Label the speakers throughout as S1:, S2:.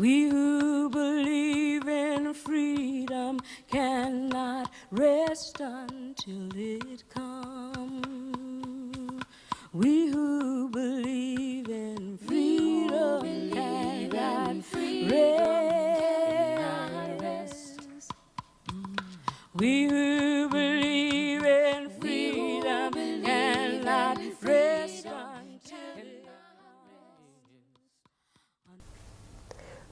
S1: We who believe in freedom cannot rest until it comes. We who believe in freedom cannot rest. We who believe in freedom cannot rest until it comes.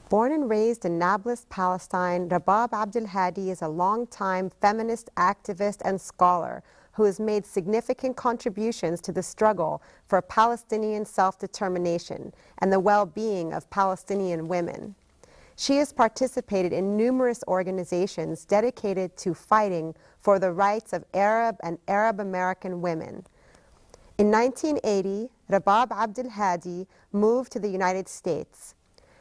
S2: Born and raised in Nablus, Palestine, Rabab Abdulhadi is a longtime feminist activist and scholar who has made significant contributions to the struggle for Palestinian self-determination and the well-being of Palestinian women. She has participated in numerous organizations dedicated to fighting for the rights of Arab and Arab American women. In 1980, Rabab Abdulhadi moved to the United States.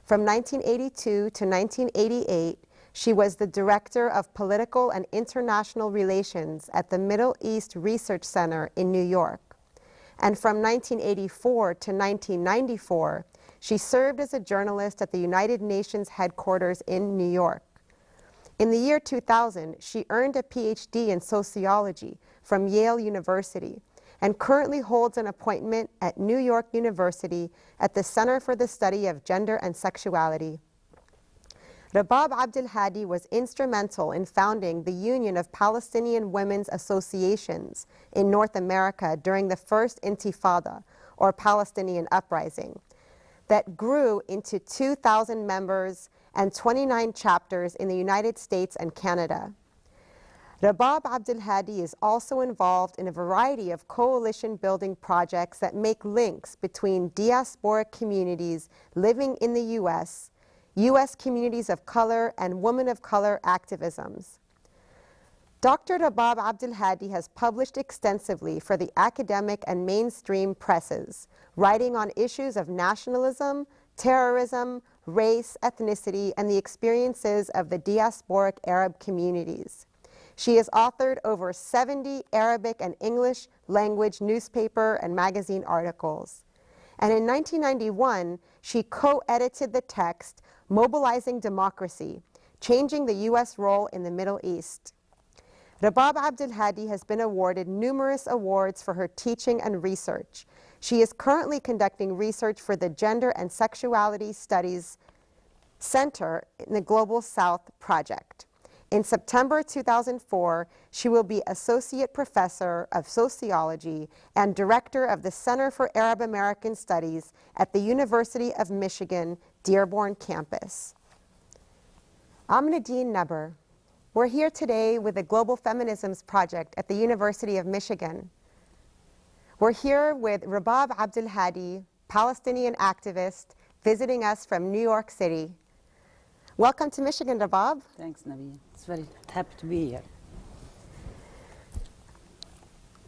S2: From 1982 to 1988, she was the Director of Political and International Relations at the Middle East Research Center in New York. And from 1984 to 1994, she served as a journalist at the United Nations headquarters in New York. In the year 2000, she earned a PhD in sociology from Yale University and currently holds an appointment at New York University at the Center for the Study of Gender and Sexuality. Rabab Abdulhadi was instrumental in founding the Union of Palestinian Women's Associations in North America during the first Intifada, or Palestinian uprising, that grew into 2,000 members and 29 chapters in the United States and Canada. Rabab Abdulhadi is also involved in a variety of coalition-building projects that make links between diasporic communities living in the U.S., U.S. communities of color, and women of color activisms. Dr. Rabab Abdulhadi has published extensively for the academic and mainstream presses, writing on issues of nationalism, terrorism, race, ethnicity, and the experiences of the diasporic Arab communities. She has authored over 70 Arabic and English language newspaper and magazine articles. And in 1991, she co-edited the text, Mobilizing Democracy, Changing the U.S. Role in the Middle East. Rabab Abdulhadi has been awarded numerous awards for her teaching and research. She is currently conducting research for the Gender and Sexuality Studies Center in the Global South Project. In September 2004, she will be Associate Professor of Sociology and Director of the Center for Arab American Studies at the University of Michigan, Dearborn campus. I'm Nadine Naber. We're here today with the Global Feminisms Project at the University of Michigan. We're here with Rabab Abdulhadi, Palestinian activist, visiting us from New York City. Welcome to Michigan, Rabab.
S3: Thanks, Nabi. It's very happy to be here.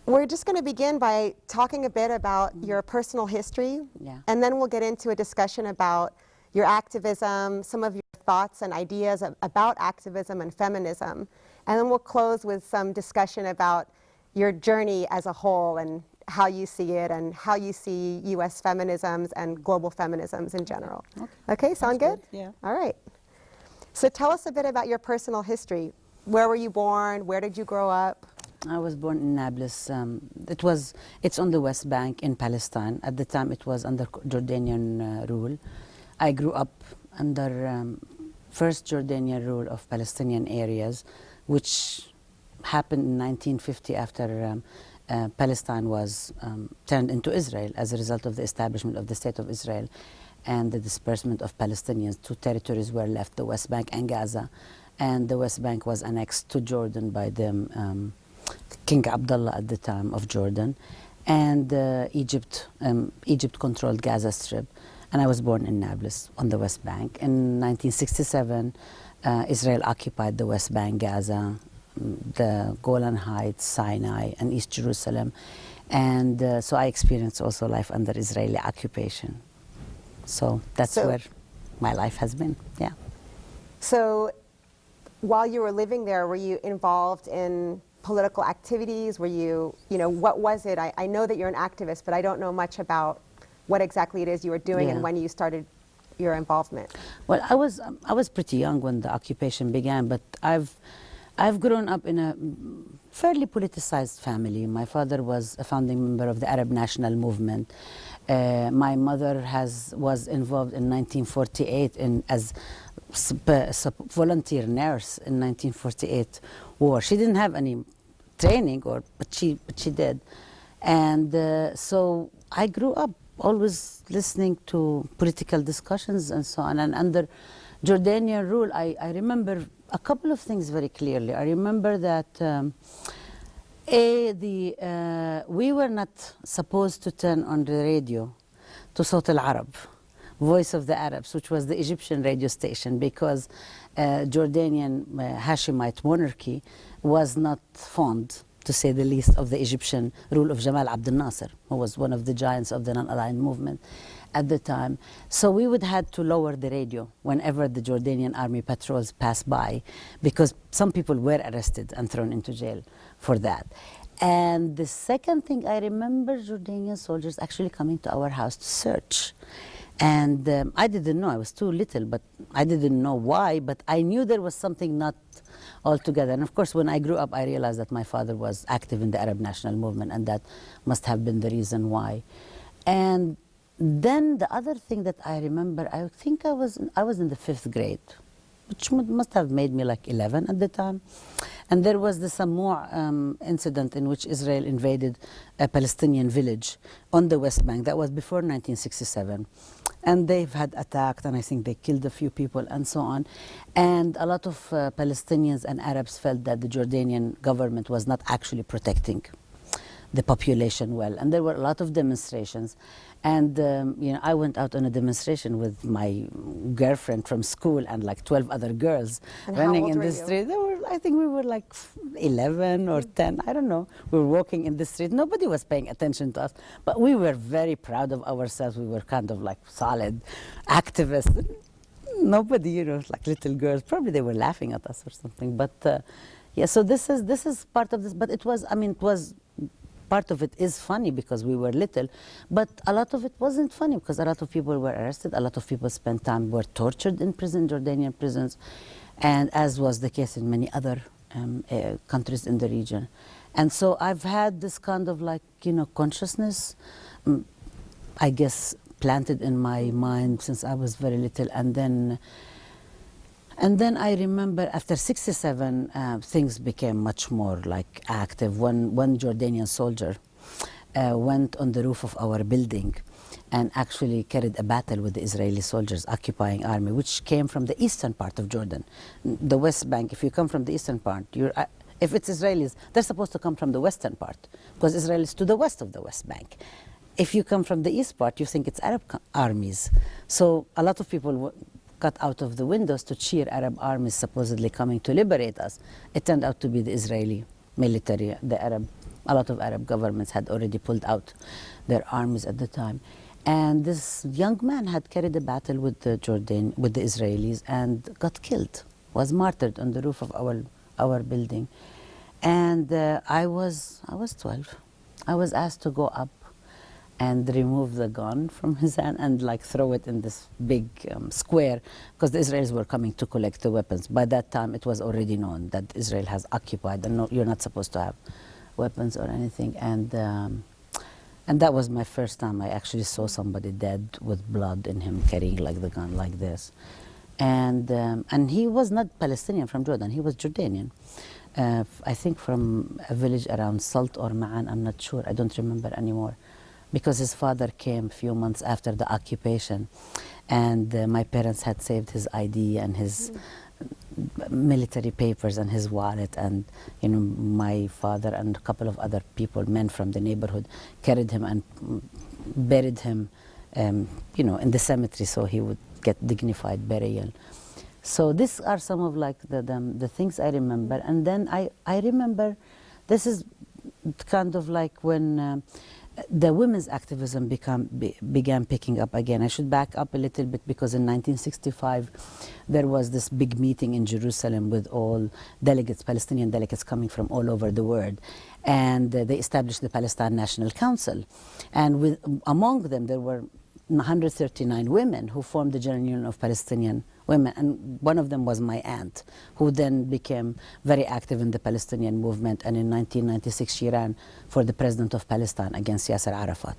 S2: We're just going to begin by talking a bit about your personal history, and then we'll get into a discussion about your activism, some of your thoughts and ideas about activism and feminism, and then we'll close with some discussion about your journey as a whole and how you see it and how you see U.S. feminisms and global feminisms in general. Okay, sound good?
S3: Yeah.
S2: All right. So tell us a bit about your personal history. Where were you born? Where did you grow up?
S3: I was born in Nablus. It's on the West Bank in Palestine. At the time, it was under Jordanian rule. I grew up under first Jordanian rule of Palestinian areas, which happened in 1950 after Palestine was turned into Israel as a result of the establishment of the State of Israel and the disbursement of Palestinians. Two territories were left, the West Bank and Gaza, and the West Bank was annexed to Jordan by the King Abdullah at the time of Jordan, and Egypt controlled Gaza Strip, and I was born in Nablus on the West Bank. In 1967, Israel occupied the West Bank, Gaza, the Golan Heights, Sinai, and East Jerusalem, and so I experienced also life under Israeli occupation. So that's where my life has been, yeah.
S2: So while you were living there, were you involved in political activities? Were you, what was it? I know that you're an activist, but I don't know much about what exactly it is you were doing and when you started your involvement?
S3: Well, I was pretty young when the occupation began, but I've grown up in a fairly politicized family. My father was a founding member of the Arab National Movement. My mother was involved in 1948 as volunteer nurse in 1948 war. She didn't have any training, but she did, and so I grew up always listening to political discussions and so on. And under Jordanian rule, I remember a couple of things very clearly. I remember that we were not supposed to turn on the radio to Sawt al-Arab, Voice of the Arabs, which was the Egyptian radio station, because Jordanian Hashemite monarchy was not fond, to say the least, of the Egyptian rule of Jamal Abdel Nasser, who was one of the giants of the non-aligned movement at the time. So we would have to lower the radio whenever the Jordanian army patrols passed by, because some people were arrested and thrown into jail for that. And the second thing I remember, Jordanian soldiers actually coming to our house to search. And I didn't know, I was too little, but I didn't know why, but I knew there was something not altogether. And of course, when I grew up, I realized that my father was active in the Arab National Movement, and that must have been the reason why. And then the other thing that I remember, I think I was in the 5th grade, which must have made me like 11 at the time. And there was the Samoa incident in which Israel invaded a Palestinian village on the West Bank. That was before 1967. And they've had attacked, and I think they killed a few people and so on. And a lot of Palestinians and Arabs felt that the Jordanian government was not actually protecting the population well. And there were a lot of demonstrations. And you know, I went out on a demonstration with my girlfriend from school and like 12 other girls running in the street. I think we were like 11 or 10, I don't know. We were walking in the street. Nobody was paying attention to us, but we were very proud of ourselves. We were kind of like solid activists. Nobody, you know, like little girls, probably they were laughing at us or something. But yeah, so this is part of this. But it was, I mean, it was. Part of it is funny because we were little, but a lot of it wasn't funny because a lot of people were arrested, a lot of people spent time, were tortured in prison, Jordanian prisons, and as was the case in many other countries in the region. And so I've had this kind of like, you know, consciousness, I guess, planted in my mind since I was very little. And then I remember after 67, things became much more like active. One Jordanian soldier went on the roof of our building and actually carried a battle with the Israeli soldiers occupying army, which came from the eastern part of Jordan. The West Bank, if you come from the eastern part, if it's Israelis, they're supposed to come from the western part, because Israel is to the west of the West Bank. If you come from the east part, you think it's Arab armies. So a lot of people got out of the windows to cheer Arab armies supposedly coming to liberate us. It turned out to be the Israeli military. A lot of Arab governments had already pulled out their armies at the time. And this young man had carried a battle with the Israelis and got killed, was martyred on the roof of our building. And I was 12. I was asked to go up and remove the gun from his hand and like throw it in this big square, because the Israelis were coming to collect the weapons. By that time, it was already known that Israel has occupied, and no, you're not supposed to have weapons or anything. And that was my first time I actually saw somebody dead with blood in him, carrying like the gun like this. And he was not Palestinian from Jordan, he was Jordanian. I think from a village around Salt or Ma'an, I'm not sure, I don't remember anymore. Because his father came a few months after the occupation, and my parents had saved his ID and his military papers and his wallet, and you know, my father and a couple of other people, men from the neighborhood, carried him and buried him, you know, in the cemetery, so he would get dignified burial. So these are some of like the things I remember. And then I remember, this is kind of like when the women's activism began picking up again. I should back up a little bit, because in 1965 there was this big meeting in Jerusalem with all delegates, Palestinian delegates coming from all over the world, and they established the Palestine National Council. And among them there were 139 women who formed the General Union of Palestinian Women, and one of them was my aunt, who then became very active in the Palestinian movement, and in 1996 she ran for the president of Palestine against Yasser Arafat.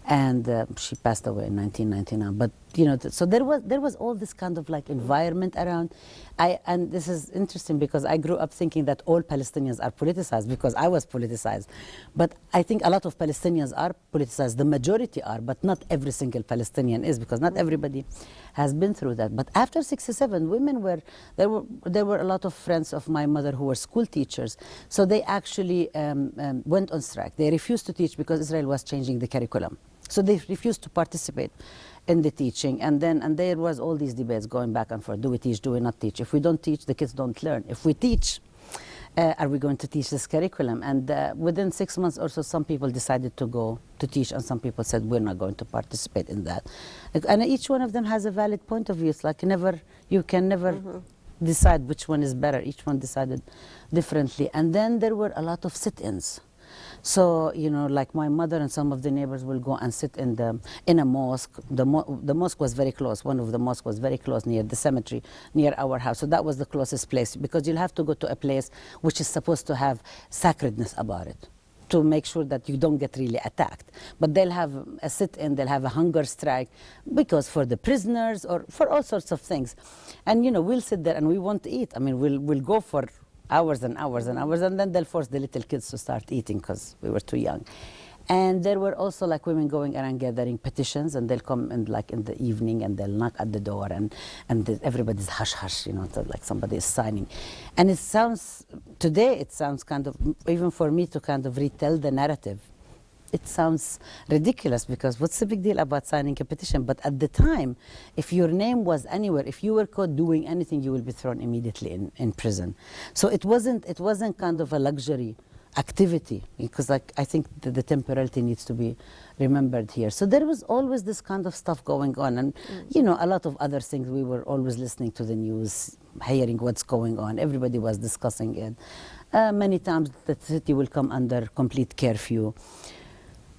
S3: And she passed away in 1999. But you know, so there was all this kind of like environment around. And this is interesting because I grew up thinking that all Palestinians are politicized because I was politicized. But I think a lot of Palestinians are politicized. The majority are, but not every single Palestinian is, because not everybody has been through that. But after '67, women were there were a lot of friends of my mother who were school teachers. So they actually went on strike. They refused to teach because Israel was changing the curriculum. So they refused to participate in the teaching, and there was all these debates going back and forth. Do we teach? Do we not teach? If we don't teach, the kids don't learn. If we teach, are we going to teach this curriculum? And within 6 months or so, some people decided to go to teach, and some people said we're not going to participate in that. And each one of them has a valid point of view. It's like you can never decide which one is better. Each one decided differently. And then there were a lot of sit-ins. So, you know, like my mother and some of the neighbors will go and sit in a mosque. The mosque was very close. One of the mosques was very close near the cemetery, near our house. So that was the closest place, because you'll have to go to a place which is supposed to have sacredness about it, to make sure that you don't get really attacked. But they'll have a sit-in, they'll have a hunger strike, because for the prisoners or for all sorts of things. And, you know, we'll sit there and we won't eat. I mean, we'll go for hours and hours and hours, and then they'll force the little kids to start eating because we were too young. And there were also like women going around gathering petitions, and they'll come in like in the evening and they'll knock at the door, and everybody's hush hush, you know, like somebody is signing. And it sounds kind of, even for me to kind of retell the narrative, it sounds ridiculous, because what's the big deal about signing a petition? But at the time, if your name was anywhere, if you were caught doing anything, you will be thrown immediately in prison. So it wasn't kind of a luxury activity, because like I think the temporality needs to be remembered here. So there was always this kind of stuff going on, and you know, a lot of other things. We were always listening to the news, hearing what's going on. Everybody was discussing it. Many times the city will come under complete curfew.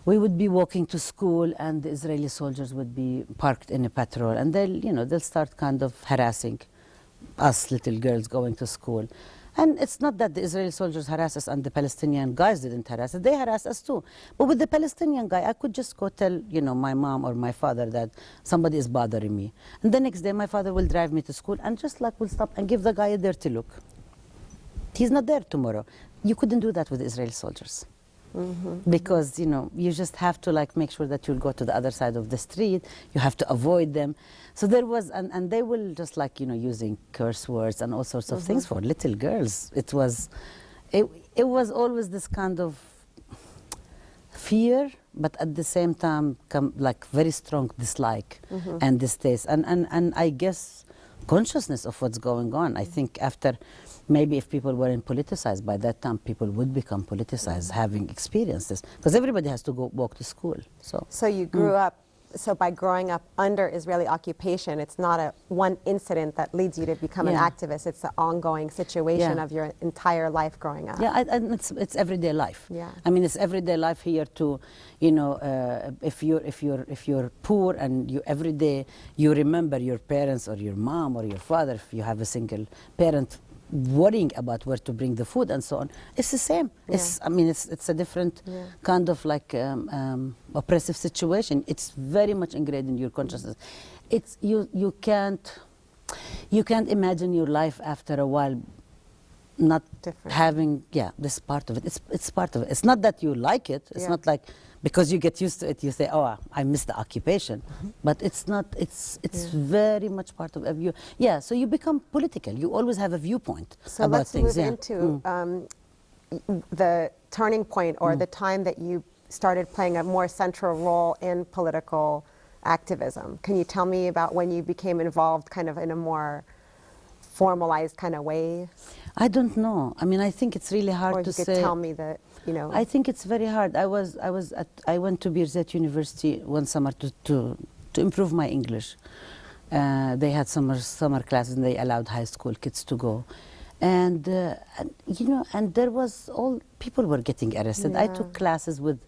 S3: We would be walking to school, and the Israeli soldiers would be parked in a patrol, and they'll start kind of harassing us little girls going to school. And it's not that the Israeli soldiers harass us and the Palestinian guys didn't harass us. They harass us too. But with the Palestinian guy, I could just go tell, you know, my mom or my father that somebody is bothering me. And the next day, my father will drive me to school and just like will stop and give the guy a dirty look. He's not there tomorrow. You couldn't do that with the Israeli soldiers. Because, you know, you just have to like make sure that you'll go to the other side of the street. You have to avoid them. So there was, and they will just like, you know, using curse words and all sorts of things for little girls. It was always this kind of fear, but at the same time, like very strong dislike and distaste. And I guess consciousness of what's going on. I think after, maybe if people weren't politicized by that time, people would become politicized, having experienced this, because everybody has to go walk to school. So
S2: you grew up. So by growing up under Israeli occupation, it's not one incident that leads you to become an activist. It's the ongoing situation of your entire life growing up.
S3: Yeah, and it's everyday life.
S2: Yeah.
S3: I mean, it's everyday life here to, you know, if you're poor and you every day you remember your parents or your mom or your father, if you have a single parent, worrying about where to bring the food and so on. It's the same. I mean, it's a different kind of like oppressive situation. It's very much ingrained in your consciousness. It's you can't imagine your life after a while not having this part of it. It's part of it. It's not that you like it. It's not like because you get used to it, you say, "Oh, I miss the occupation," but it's not. It's very much part of you. Yeah, so you become political. You always have a viewpoint about things.
S2: So let's move into the turning point or the time that you started playing a more central role in political activism. Can you tell me about when you became involved, kind of in a more formalized kind of way?
S3: I don't know. I mean, I think it's really hard to say.
S2: Or you could tell me that, you know.
S3: I think it's very hard. I went to Birzeit University one summer to improve my English. They had summer classes, and they allowed high school kids to go. And you know, and there was people were getting arrested. I took classes with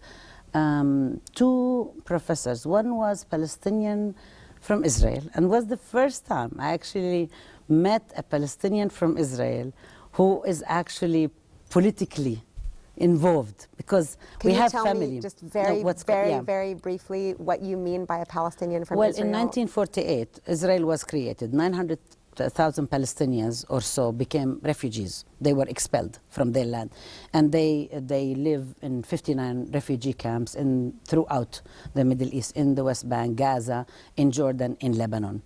S3: two professors. One was Palestinian from Israel, and was the first time I actually met a Palestinian from Israel who is actually politically involved, because we have family.
S2: Can you tell me just very briefly what you mean by a Palestinian from Israel?
S3: Well, in 1948, Israel was created. 900,000 Palestinians or so became refugees. They were expelled from their land. And they live in 59 refugee camps throughout the Middle East, in the West Bank, Gaza, in Jordan, in Lebanon.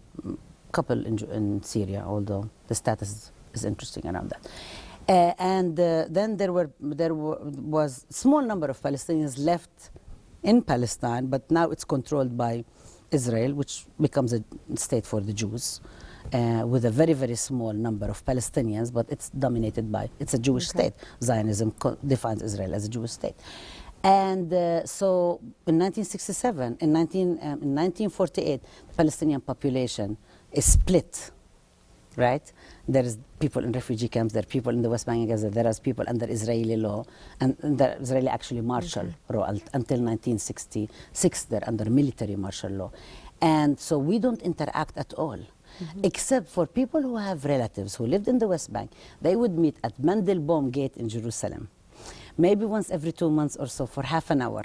S3: Couple in Syria, although the status is interesting around that. Then there was small number of Palestinians left in Palestine, but now it's controlled by Israel, which becomes a state for the Jews, with a very, very small number of Palestinians, but it's dominated by, it's a Jewish state. Zionism defines Israel as a Jewish state. And so in 1967, in 1948, the Palestinian population is split, right? There is people in refugee camps, there are people in the West Bank and Gaza, there are people under Israeli law, and the Israeli actually martial law until 1966, they're under military martial law. And so we don't interact at all, except for people who have relatives who lived in the West Bank. They would meet at Mandelbaum Gate in Jerusalem, maybe once every 2 months or so for half an hour.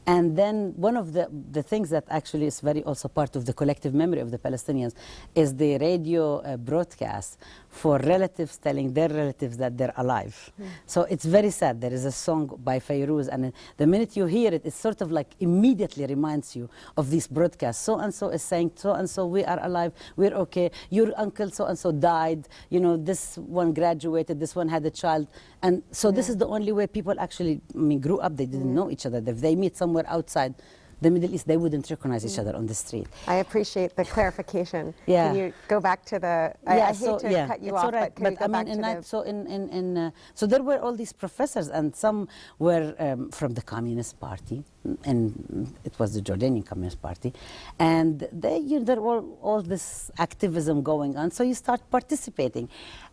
S3: And then one of the things that actually is very also part of the collective memory of the Palestinians is the radio broadcast for relatives telling their relatives that they're alive. So it's very sad. There is a song by Fairuz, and the minute you hear it, it sort of like immediately reminds you of these broadcasts. So-and-so is saying, so-and-so, we are alive, we're okay, your uncle so-and-so died, you know, this one graduated, this one had a child. And so this is the only way people actually, I mean, grew up. They didn't know each other. If they meet somewhere outside the Middle East, they wouldn't recognize each other on the street.
S2: I appreciate the clarification.
S3: Yeah.
S2: Can you go back to the, I hate to cut you off, but can you go back to the...
S3: So there were all these professors, and some were from the Communist Party, and it was the Jordanian Communist Party, and there were all this activism going on, so you start participating.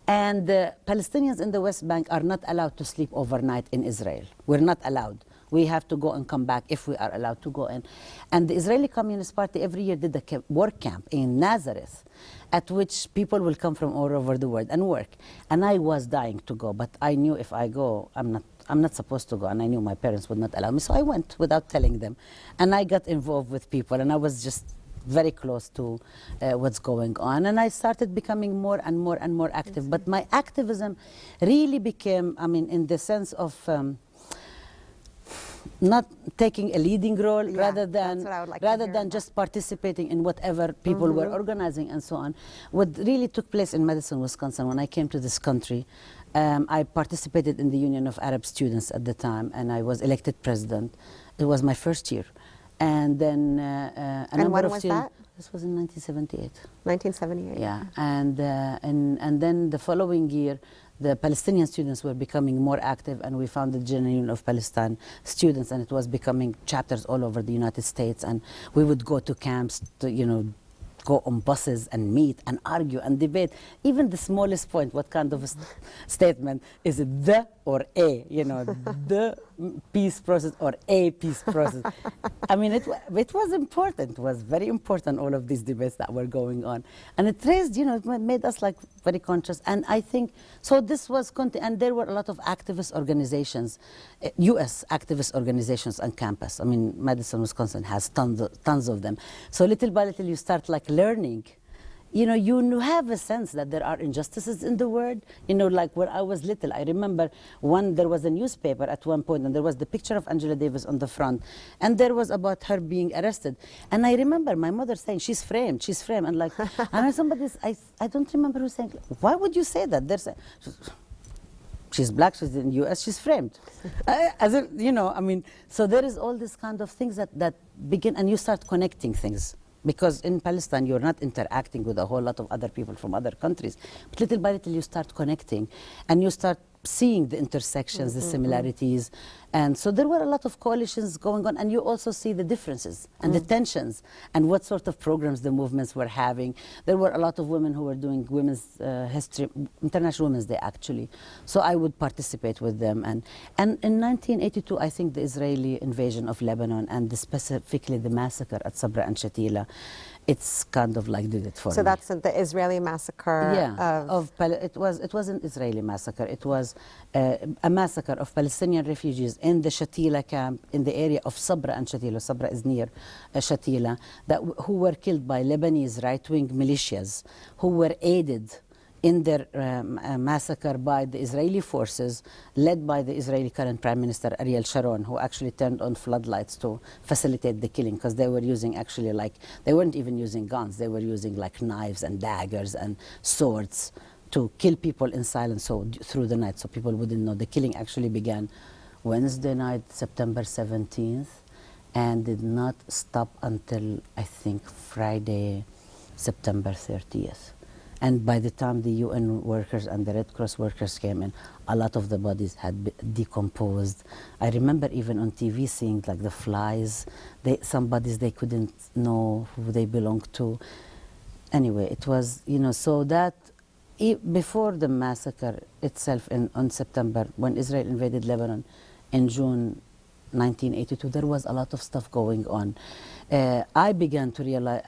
S3: And Palestinians in the West Bank are not allowed to sleep overnight in Israel. We're not allowed. We have to go and come back if we are allowed to go in. And the Israeli Communist Party every year did a work camp in Nazareth, at which people will come from all over the world and work. And I was dying to go, but I knew if I go, I'm not supposed to go, and I knew my parents would not allow me. So I went without telling them. And I got involved with people, and I was just very close to what's going on. And I started becoming more and more and more active. But my activism really became, I mean, in the sense of not taking a leading role, rather than just participating in whatever people were organizing and so on. What really took place in Madison, Wisconsin, when I came to this country, I participated in the Union of Arab Students at the time, and I was elected president. It was my first year. And then a number of students. This was in 1978.
S2: 1978.
S3: Yeah, and then the following year, the Palestinian students were becoming more active, and we founded the General Union of Palestine Students, and it was becoming chapters all over the United States, and we would go to camps to, you know, go on buses and meet and argue and debate. Even the smallest point, what kind of a statement, is it the or a, you know, the peace process or a peace process. I mean, it was important. It was very important, all of these debates that were going on. And it raised, you know, it made us like very conscious. And I think, so this was, and there were a lot of activist organizations, US activist organizations on campus. I mean, Madison, Wisconsin has tons of them. So little by little you start like learning. You know, you have a sense that there are injustices in the world. You know, like when I was little, I remember there was a newspaper at one point, and there was the picture of Angela Davis on the front, and there was about her being arrested. And I remember my mother saying, she's framed, and like, and somebody's, I don't remember who saying, why would you say that? She's black, she's in the US, she's framed. As if, you know, I mean, so there is all this kind of things that begin, and you start connecting things. Because in Palestine, you're not interacting with a whole lot of other people from other countries. But little by little, you start connecting, and you start seeing the intersections, the similarities. And so there were a lot of coalitions going on, and you also see the differences and the tensions and what sort of programs the movements were having. There were a lot of women who were doing women's history, International Women's Day actually. So I would participate with them. And in 1982, I think the Israeli invasion of Lebanon and specifically the massacre at Sabra and Shatila, it's kind of like did it for me.
S2: So that's the Israeli massacre.
S3: Yeah, it was an Israeli massacre. It was a massacre of Palestinian refugees in the Shatila camp in the area of Sabra and Shatila. Sabra is near Shatila, who were killed by Lebanese right-wing militias who were aided in their massacre by the Israeli forces, led by the Israeli current Prime Minister Ariel Sharon, who actually turned on floodlights to facilitate the killing, because they were using actually they weren't even using guns, they were using like knives and daggers and swords to kill people in silence through the night, so people wouldn't know. The killing actually began Wednesday night, September 17th, and did not stop until, I think, Friday, September 30th. And by the time the UN workers and the Red Cross workers came in, a lot of the bodies had decomposed. I remember even on TV seeing like the flies, some bodies they couldn't know who they belonged to. Anyway, it was, so that before the massacre itself on September, when Israel invaded Lebanon in June 1982, there was a lot of stuff going on. I began to realize,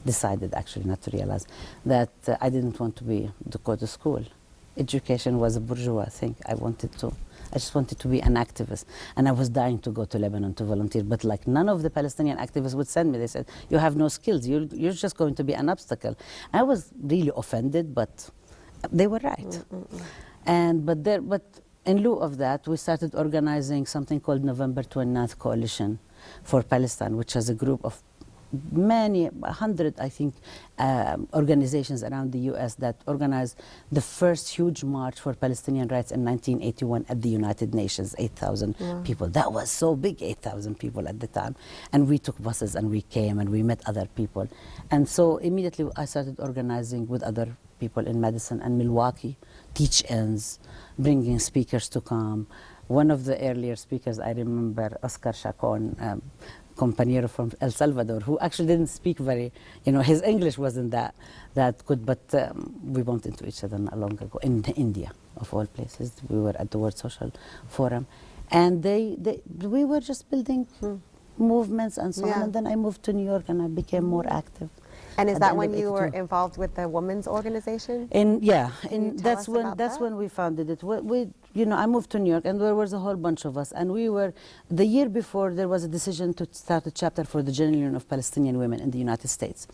S3: decided actually not to realize, that I didn't want to go to school. Education was a bourgeois thing. I just wanted to be an activist. And I was dying to go to Lebanon to volunteer, but like none of the Palestinian activists would send me. They said, you have no skills, you're just going to be an obstacle. I was really offended, but they were right. But in lieu of that, we started organizing something called November 29th Coalition for Palestine, which has a group of many, 100, I think, organizations around the US that organized the first huge march for Palestinian rights in 1981 at the United Nations, 8,000 people. That was so big, 8,000 people at the time. And we took buses and we came and we met other people. And so immediately I started organizing with other people in Madison and Milwaukee, teach-ins, bringing speakers to come. One of the earlier speakers, I remember Oscar Chacon, compañero from El Salvador, who actually didn't speak very, his English wasn't that good, but we bumped into each other not long ago in India, of all places. We were at the World Social Forum, and we were just building movements and so on. And then I moved to New York and I became more active.
S2: And is that when you were involved with the women's organization?
S3: That's when we founded it. I moved to New York, and there was a whole bunch of us, and we were, the year before, there was a decision to start a chapter for the General Union of Palestinian Women in the United States.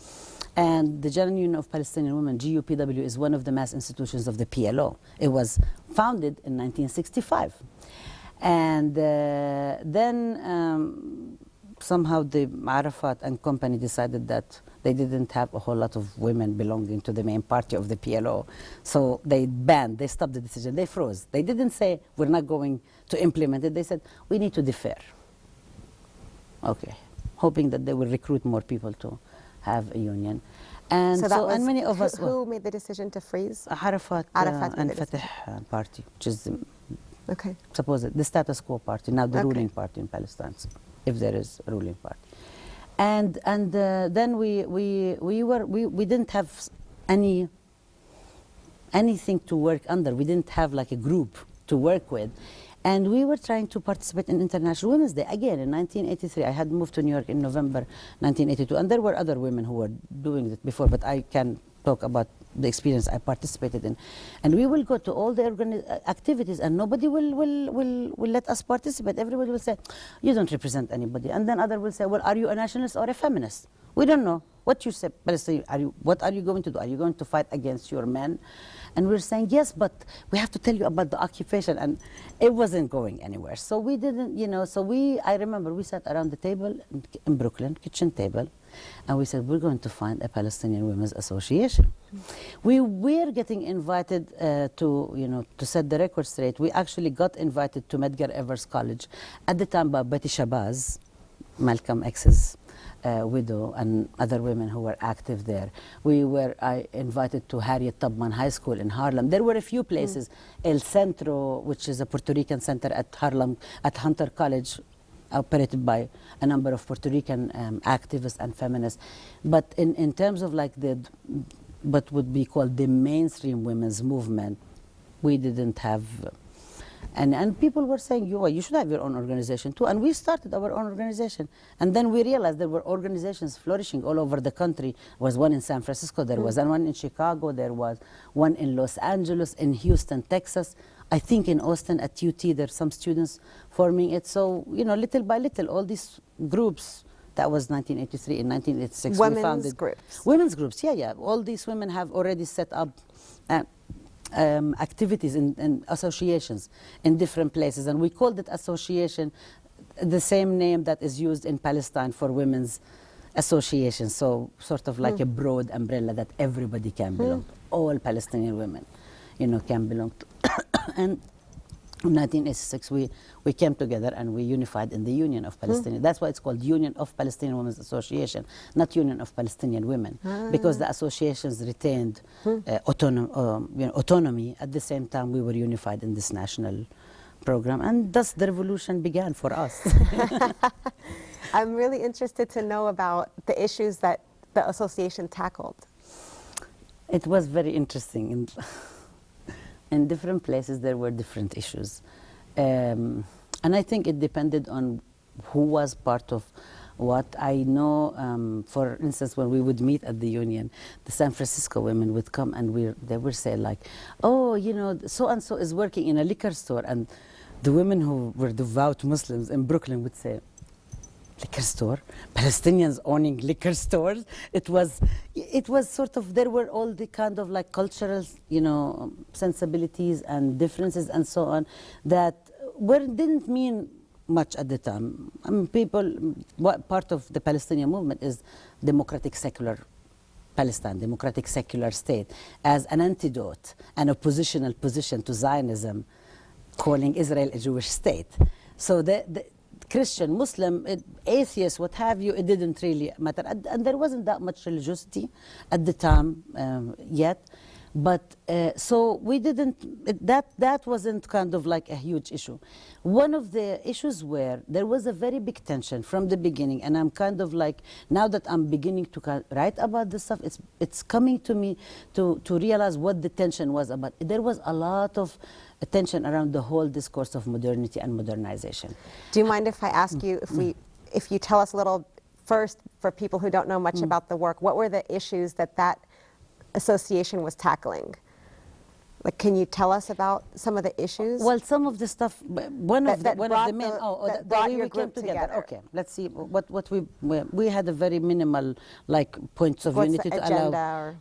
S3: And the General Union of Palestinian Women, GUPW, is one of the mass institutions of the PLO. It was founded in 1965. And then somehow the Arafat and company decided that they didn't have a whole lot of women belonging to the main party of the PLO. So they stopped the decision, they froze. They didn't say, we're not going to implement it. They said, we need to defer. Okay, hoping that they will recruit more people to have a union. And and many of us...
S2: Who made the decision to freeze?
S3: Arafat and Fatah party, which is the status quo party, now the ruling party in Palestine, if there is a ruling party. And then we didn't have anything to work under. We didn't have like a group to work with. And we were trying to participate in International Women's Day. Again, in 1983, I had moved to New York in November 1982. And there were other women who were doing it before, but I can talk about the experience I participated in. And we will go to all the activities and nobody will let us participate. Everybody will say, you don't represent anybody. And then others will say, well, are you a nationalist or a feminist? We don't know. What you say, Palestine, what are you going to do? Are you going to fight against your men? And we're saying, yes, but we have to tell you about the occupation. And it wasn't going anywhere. So we didn't, I remember we sat around the table in Brooklyn, kitchen table, and we said, we're going to find a Palestinian Women's Association. We were getting invited to set the record straight. We actually got invited to Medgar Evers College at the time by Betty Shabazz, Malcolm X's widow and other women who were active there. I invited to Harriet Tubman High School in Harlem. There were a few places, El Centro, which is a Puerto Rican center at Harlem, at Hunter College, operated by a number of Puerto Rican activists and feminists. But in terms of like what would be called the mainstream women's movement, we didn't have. And people were saying, you should have your own organization too. And we started our own organization. And then we realized there were organizations flourishing all over the country. There was one in San Francisco, there was one in Chicago, there was one in Los Angeles, in Houston, Texas. I think in Austin at UT, there's some students forming it. So, little by little, all these groups, that was 1983. In 1986, we founded
S2: groups.
S3: Women's groups, yeah. All these women have already set up activities and associations in different places, and we called it association, the same name that is used in Palestine for women's association, so sort of like a broad umbrella that everybody can belong to. All Palestinian women, can belong to. And in 1986 we came together and we unified in the Union of Palestinian. That's why it's called Union of Palestinian Women's Association, not Union of Palestinian Women, because the associations retained autonomy. At the same time, we were unified in this national program, and thus the revolution began for us.
S2: I'm really interested to know about the issues that the association tackled.
S3: It was very interesting. In different places, there were different issues. And I think it depended on who was part of what. I know, for instance, when we would meet at the Union, the San Francisco women would come and they would say like, oh, so-and-so is working in a liquor store. And the women who were devout Muslims in Brooklyn would say, liquor store? Palestinians owning liquor stores? It was sort of, there were all the kind of like cultural, sensibilities and differences and so on that didn't mean much at the time. I mean, part of the Palestinian movement is democratic secular Palestine, democratic secular state, as an antidote, an oppositional position to Zionism, calling Israel a Jewish state. So the Christian, Muslim, atheist, what have you, it didn't really matter. And there wasn't that much religiosity at the time yet. But so we didn't, that wasn't kind of like a huge issue. One of the issues where there was a very big tension from the beginning, and I'm kind of like, now that I'm beginning to write about this stuff, it's coming to me to realize what the tension was about. There was a lot of tension around the whole discourse of modernity and modernization.
S2: Do you mind if I ask you, if you tell us a little first, for people who don't know much about the work, what were the issues that association was tackling? Like, can you tell us about some of the issues?
S3: Well, some of the stuff, one of the main, we came together. Okay, let's see what we had a very minimal like points of unity to allow.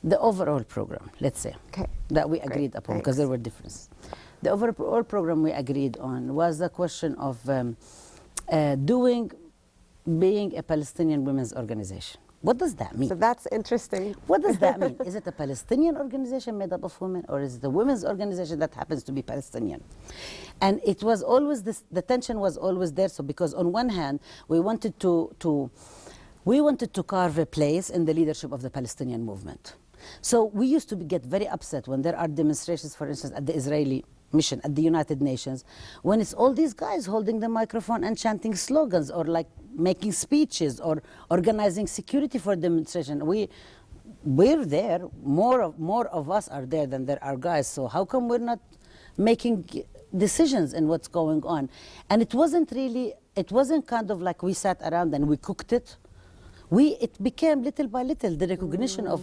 S3: The overall program, let's say, that we agreed upon, because there were differences. The overall program we agreed on was the question of being a Palestinian women's organization. What does that mean?
S2: So that's interesting.
S3: What does that mean? Is it a Palestinian organization made up of women, or is it a women's organization that happens to be Palestinian? And it was always the tension was always there. So because on one hand, we wanted to carve a place in the leadership of the Palestinian movement. So we used to get very upset when there are demonstrations, for instance, at the Israeli mission, at the United Nations, when it's all these guys holding the microphone and chanting slogans, or like making speeches, or organizing security for demonstration. We're there, more of us are there than there are guys, so how come we're not making decisions in what's going on? And it wasn't kind of like we sat around and we cooked it. It became little by little the recognition of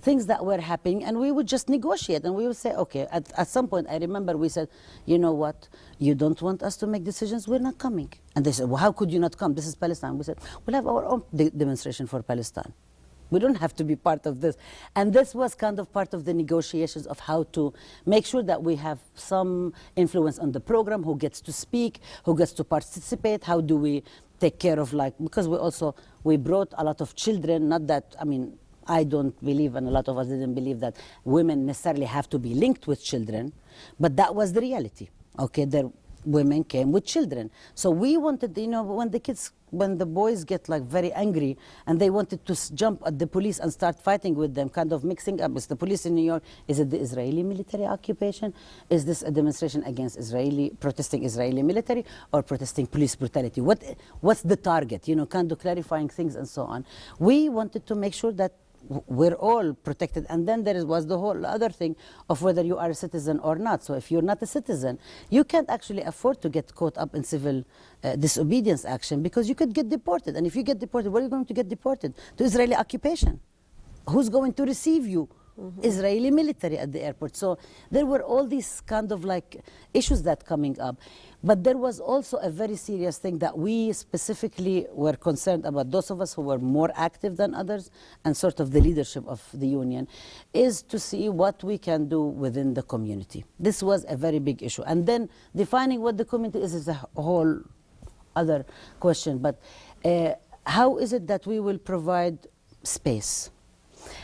S3: things that were happening, and we would just negotiate, and we would say, okay, at some point I remember we said, you know what, you don't want us to make decisions, we're not coming. And they said, well, how could you not come? This is Palestine. We said, we'll have our own demonstration for Palestine. We don't have to be part of this. And this was kind of part of the negotiations of how to make sure that we have some influence on the program, who gets to speak, who gets to participate, how do we take care of, like, because we brought a lot of children, not that, I mean, I don't believe, and a lot of us didn't believe, that women necessarily have to be linked with children, but that was the reality. Okay, women came with children. So we wanted, you know, when the boys get like very angry and they wanted to jump at the police and start fighting with them, kind of mixing up, is the police in New York, is it the Israeli military occupation? Is this a demonstration against protesting Israeli military or protesting police brutality? What's the target? You know, kind of clarifying things and so on. We wanted to make sure that we're all protected. And then there was the whole other thing of whether you are a citizen or not. So if you're not a citizen, you can't actually afford to get caught up in civil disobedience action, because you could get deported. And if you get deported, where are you going to get deported? To Israeli occupation. Who's going to receive you? Israeli military at the airport. So there were all these kind of like issues that coming up. But there was also a very serious thing that we specifically were concerned about, those of us who were more active than others and sort of the leadership of the union, is to see what we can do within the community. This was a very big issue. And then defining what the community is a whole other question. But how is it that we will provide space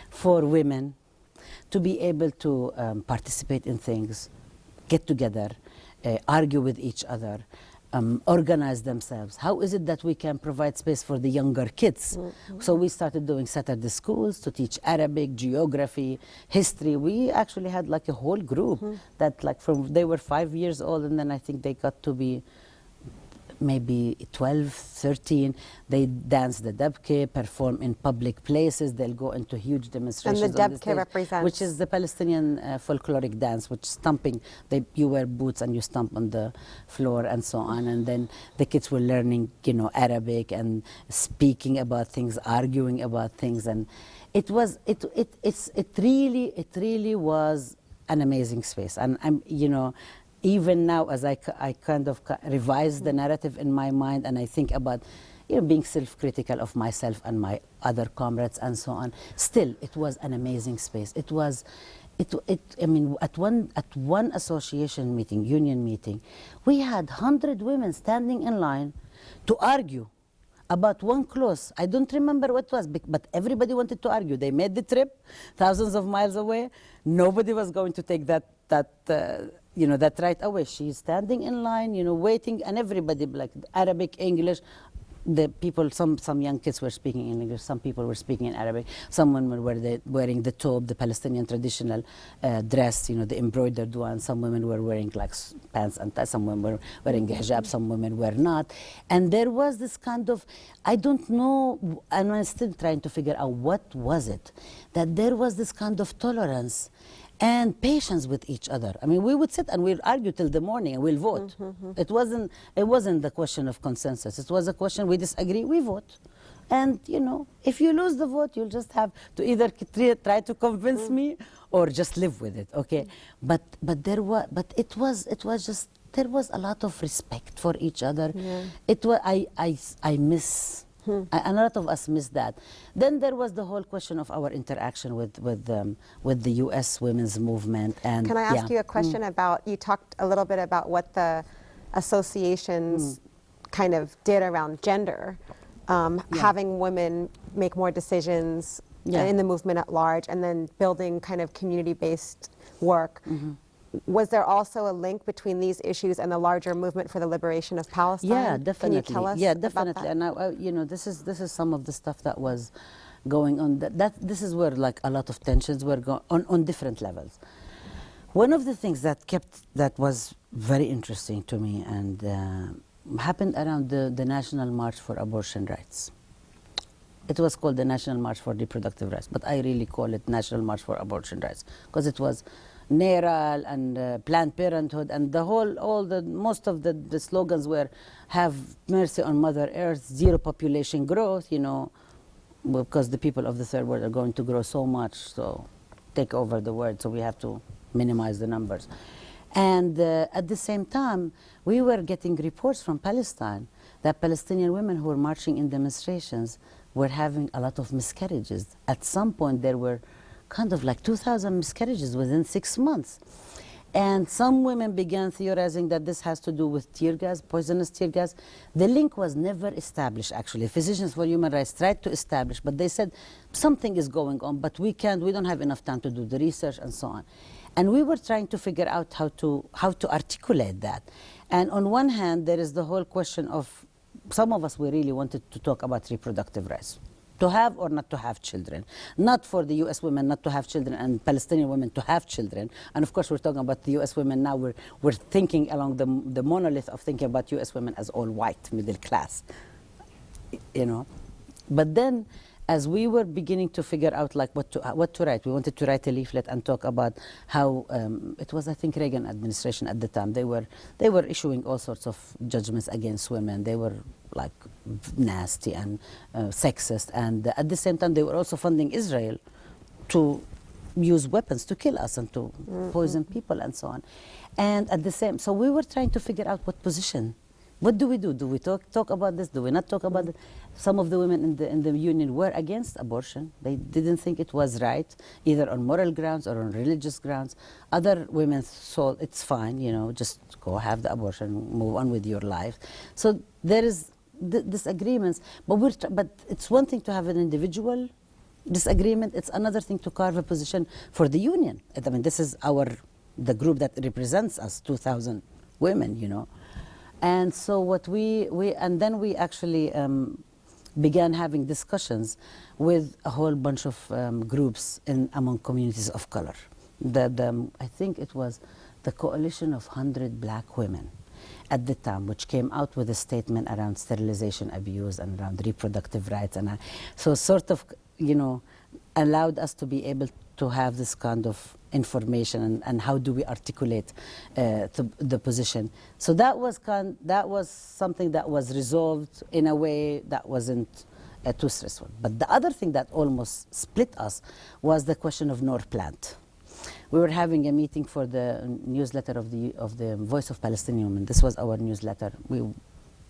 S3: for women to be able to participate in things, get together, argue with each other, organize themselves? How is it that we can provide space for the younger kids? So we started doing Saturday schools to teach Arabic, geography, history. We actually had like a whole group that like they were 5 years old, and then I think they got to be maybe 12, 13, they dance the dabke, perform in public places, they'll go into huge demonstrations.
S2: And the dabke represents?
S3: Which is the Palestinian folkloric dance, which stomping, you wear boots and you stomp on the floor and so on. And then the kids were learning, you know, Arabic and speaking about things, arguing about things. And it really was an amazing space. And I'm, you know, even now, as I kind of revise the narrative in my mind, and I think about, you know, being self-critical of myself and my other comrades and so on, still, it was an amazing space. It was, I mean, at one association meeting, union meeting, we had 100 women standing in line to argue about one clause. I don't remember what it was, but everybody wanted to argue. They made the trip, thousands of miles away. Nobody was going to take that you know, that right away. She's standing in line, you know, waiting, and everybody, like Arabic, English. The people, some young kids were speaking in English, some people were speaking in Arabic. Some women were wearing the thobe, the Palestinian traditional dress, you know, the embroidered one. Some women were wearing like pants and some women were wearing hijab, some women were not. And there was this kind of, I don't know, and I'm still trying to figure out what was it, that there was this kind of tolerance and patience with each other. I mean, we would sit and we'd argue till the morning and we'll vote. It wasn't the question of consensus. It was a question, we disagree, we vote. And, you know, if you lose the vote, you'll just have to either try to convince me or just live with it, okay? But there was a lot of respect for each other. Yeah. It was, I miss. A lot of us missed that. Then there was the whole question of our interaction with the U.S. women's movement. And
S2: can I ask you a question about? You talked a little bit about what the associations kind of did around gender, having women make more decisions in the movement at large, and then building kind of community-based work. Was there also a link between these issues and the larger movement for the liberation of Palestine?
S3: Yeah, definitely.
S2: Can you tell us?
S3: Yeah, definitely. And you know, this is some of the stuff that was going on. This is where like a lot of tensions were going on different levels. One of the things that was very interesting to me and happened around the National March for Abortion Rights. It was called the National March for Reproductive Rights, but I really call it National March for Abortion Rights because it was NARAL and Planned Parenthood and most of the slogans were have mercy on Mother Earth, zero population growth, you know, because the people of the third world are going to grow so much, so take over the world, so we have to minimize the numbers. And at the same time, we were getting reports from Palestine that Palestinian women who were marching in demonstrations were having a lot of miscarriages. At some point, there were kind of like 2,000 miscarriages within 6 months. And some women began theorizing that this has to do with tear gas, poisonous tear gas. The link was never established, actually. Physicians for Human Rights tried to establish, but they said something is going on, but we don't have enough time to do the research and so on. And we were trying to figure out how to articulate that. And on one hand, there is the whole question of, some of us, we really wanted to talk about reproductive rights. To have or not to have children. Not for the US women not to have children and Palestinian women to have children. And of course, we're talking about the US women now. We're thinking along the monolith of thinking about US women as all white, middle class. You know. But then, as we were beginning to figure out like what to write, we wanted to write a leaflet and talk about how it was, I think, Reagan administration at the time. They were issuing all sorts of judgments against women. They were like nasty and sexist, and at the same time they were also funding Israel to use weapons to kill us and to poison people and so on. And at the same, so we were trying to figure out what position. What do we do? Do we talk about this? Do we not talk about it? Some of the women in the union were against abortion. They didn't think it was right, either on moral grounds or on religious grounds. Other women thought it's fine, you know, just go have the abortion, move on with your life. So there is disagreements, but it's one thing to have an individual disagreement. It's another thing to carve a position for the union. I mean, this is the group that represents us, 2,000 women, you know. And so then we actually began having discussions with a whole bunch of groups among communities of color. I think it was the Coalition of 100 Black Women at the time, which came out with a statement around sterilization abuse and around reproductive rights, and so sort of, you know, allowed us to be able to have this kind of information and how do we articulate the position. So that was something that was resolved in a way that wasn't too stressful. But the other thing that almost split us was the question of North Plant. We were having a meeting for the newsletter of the Voice of Palestinian Women. This was our newsletter. I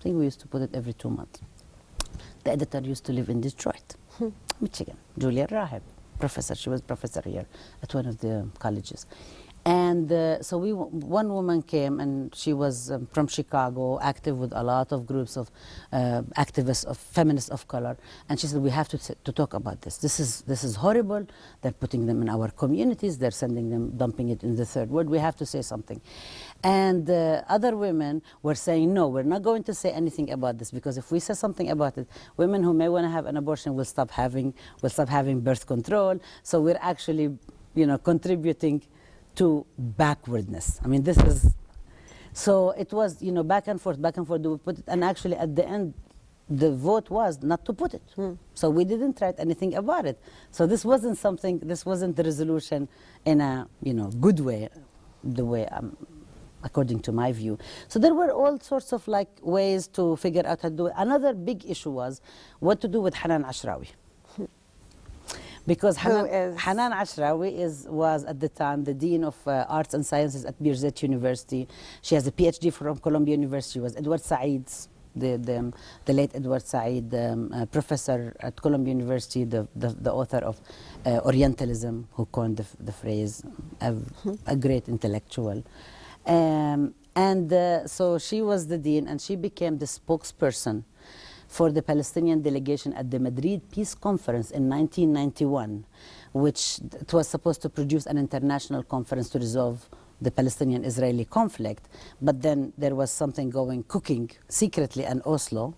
S3: think we used to put it every 2 months. The editor used to live in Detroit, Michigan, Julia Raheb. Professor. She was professor here at one of the colleges. And so one woman came, and she was from Chicago, active with a lot of groups of activists, of feminists of color. And she said, we have to talk about this. This is horrible. They're putting them in our communities. They're sending them, dumping it in the third world. We have to say something. And other women were saying, no, we're not going to say anything about this, because if we say something about it, women who may want to have an abortion will stop having birth control. So we're actually, you know, contributing to backwardness. I mean, this is, so it was, you know, back and forth, do we put it? And actually at the end, the vote was not to put it. So we didn't write anything about it. So this wasn't the resolution in a, you know, good way, the way, according to my view. So there were all sorts of like ways to figure out how to do it. Another big issue was what to do with Hanan Ashrawi. Because Hanan Ashrawi was at the time the Dean of Arts and Sciences at Birzeit University. She has a PhD from Columbia University. She was Edward Said's, the late Edward Said, professor at Columbia University, the author of Orientalism, who coined the phrase, a great intellectual. So she was the dean, and she became the spokesperson for the Palestinian delegation at the Madrid Peace Conference in 1991, which it was supposed to produce an international conference to resolve the Palestinian-Israeli conflict. But then there was something cooking secretly in Oslo,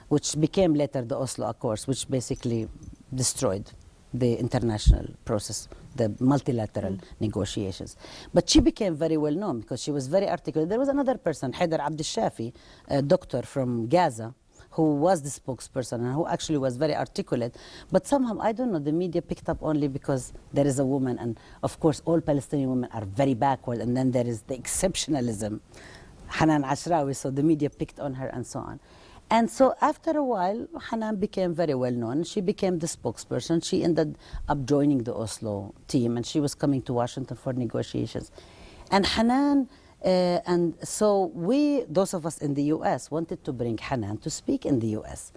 S3: which became later the Oslo Accords, which basically destroyed the international process, the multilateral negotiations. But she became very well known because she was very articulate. There was another person, Haidar Abdulshafi, a doctor from Gaza, who was the spokesperson and who actually was very articulate. But somehow, I don't know, the media picked up only because there is a woman, and of course all Palestinian women are very backward, and then there is the exceptionalism, Hanan Ashrawi, so the media picked on her and so on. And so after a while, Hanan became very well known. She became the spokesperson. She ended up joining the Oslo team, and she was coming to Washington for negotiations. And Hanan, and so those of us in the US, wanted to bring Hanan to speak in the US.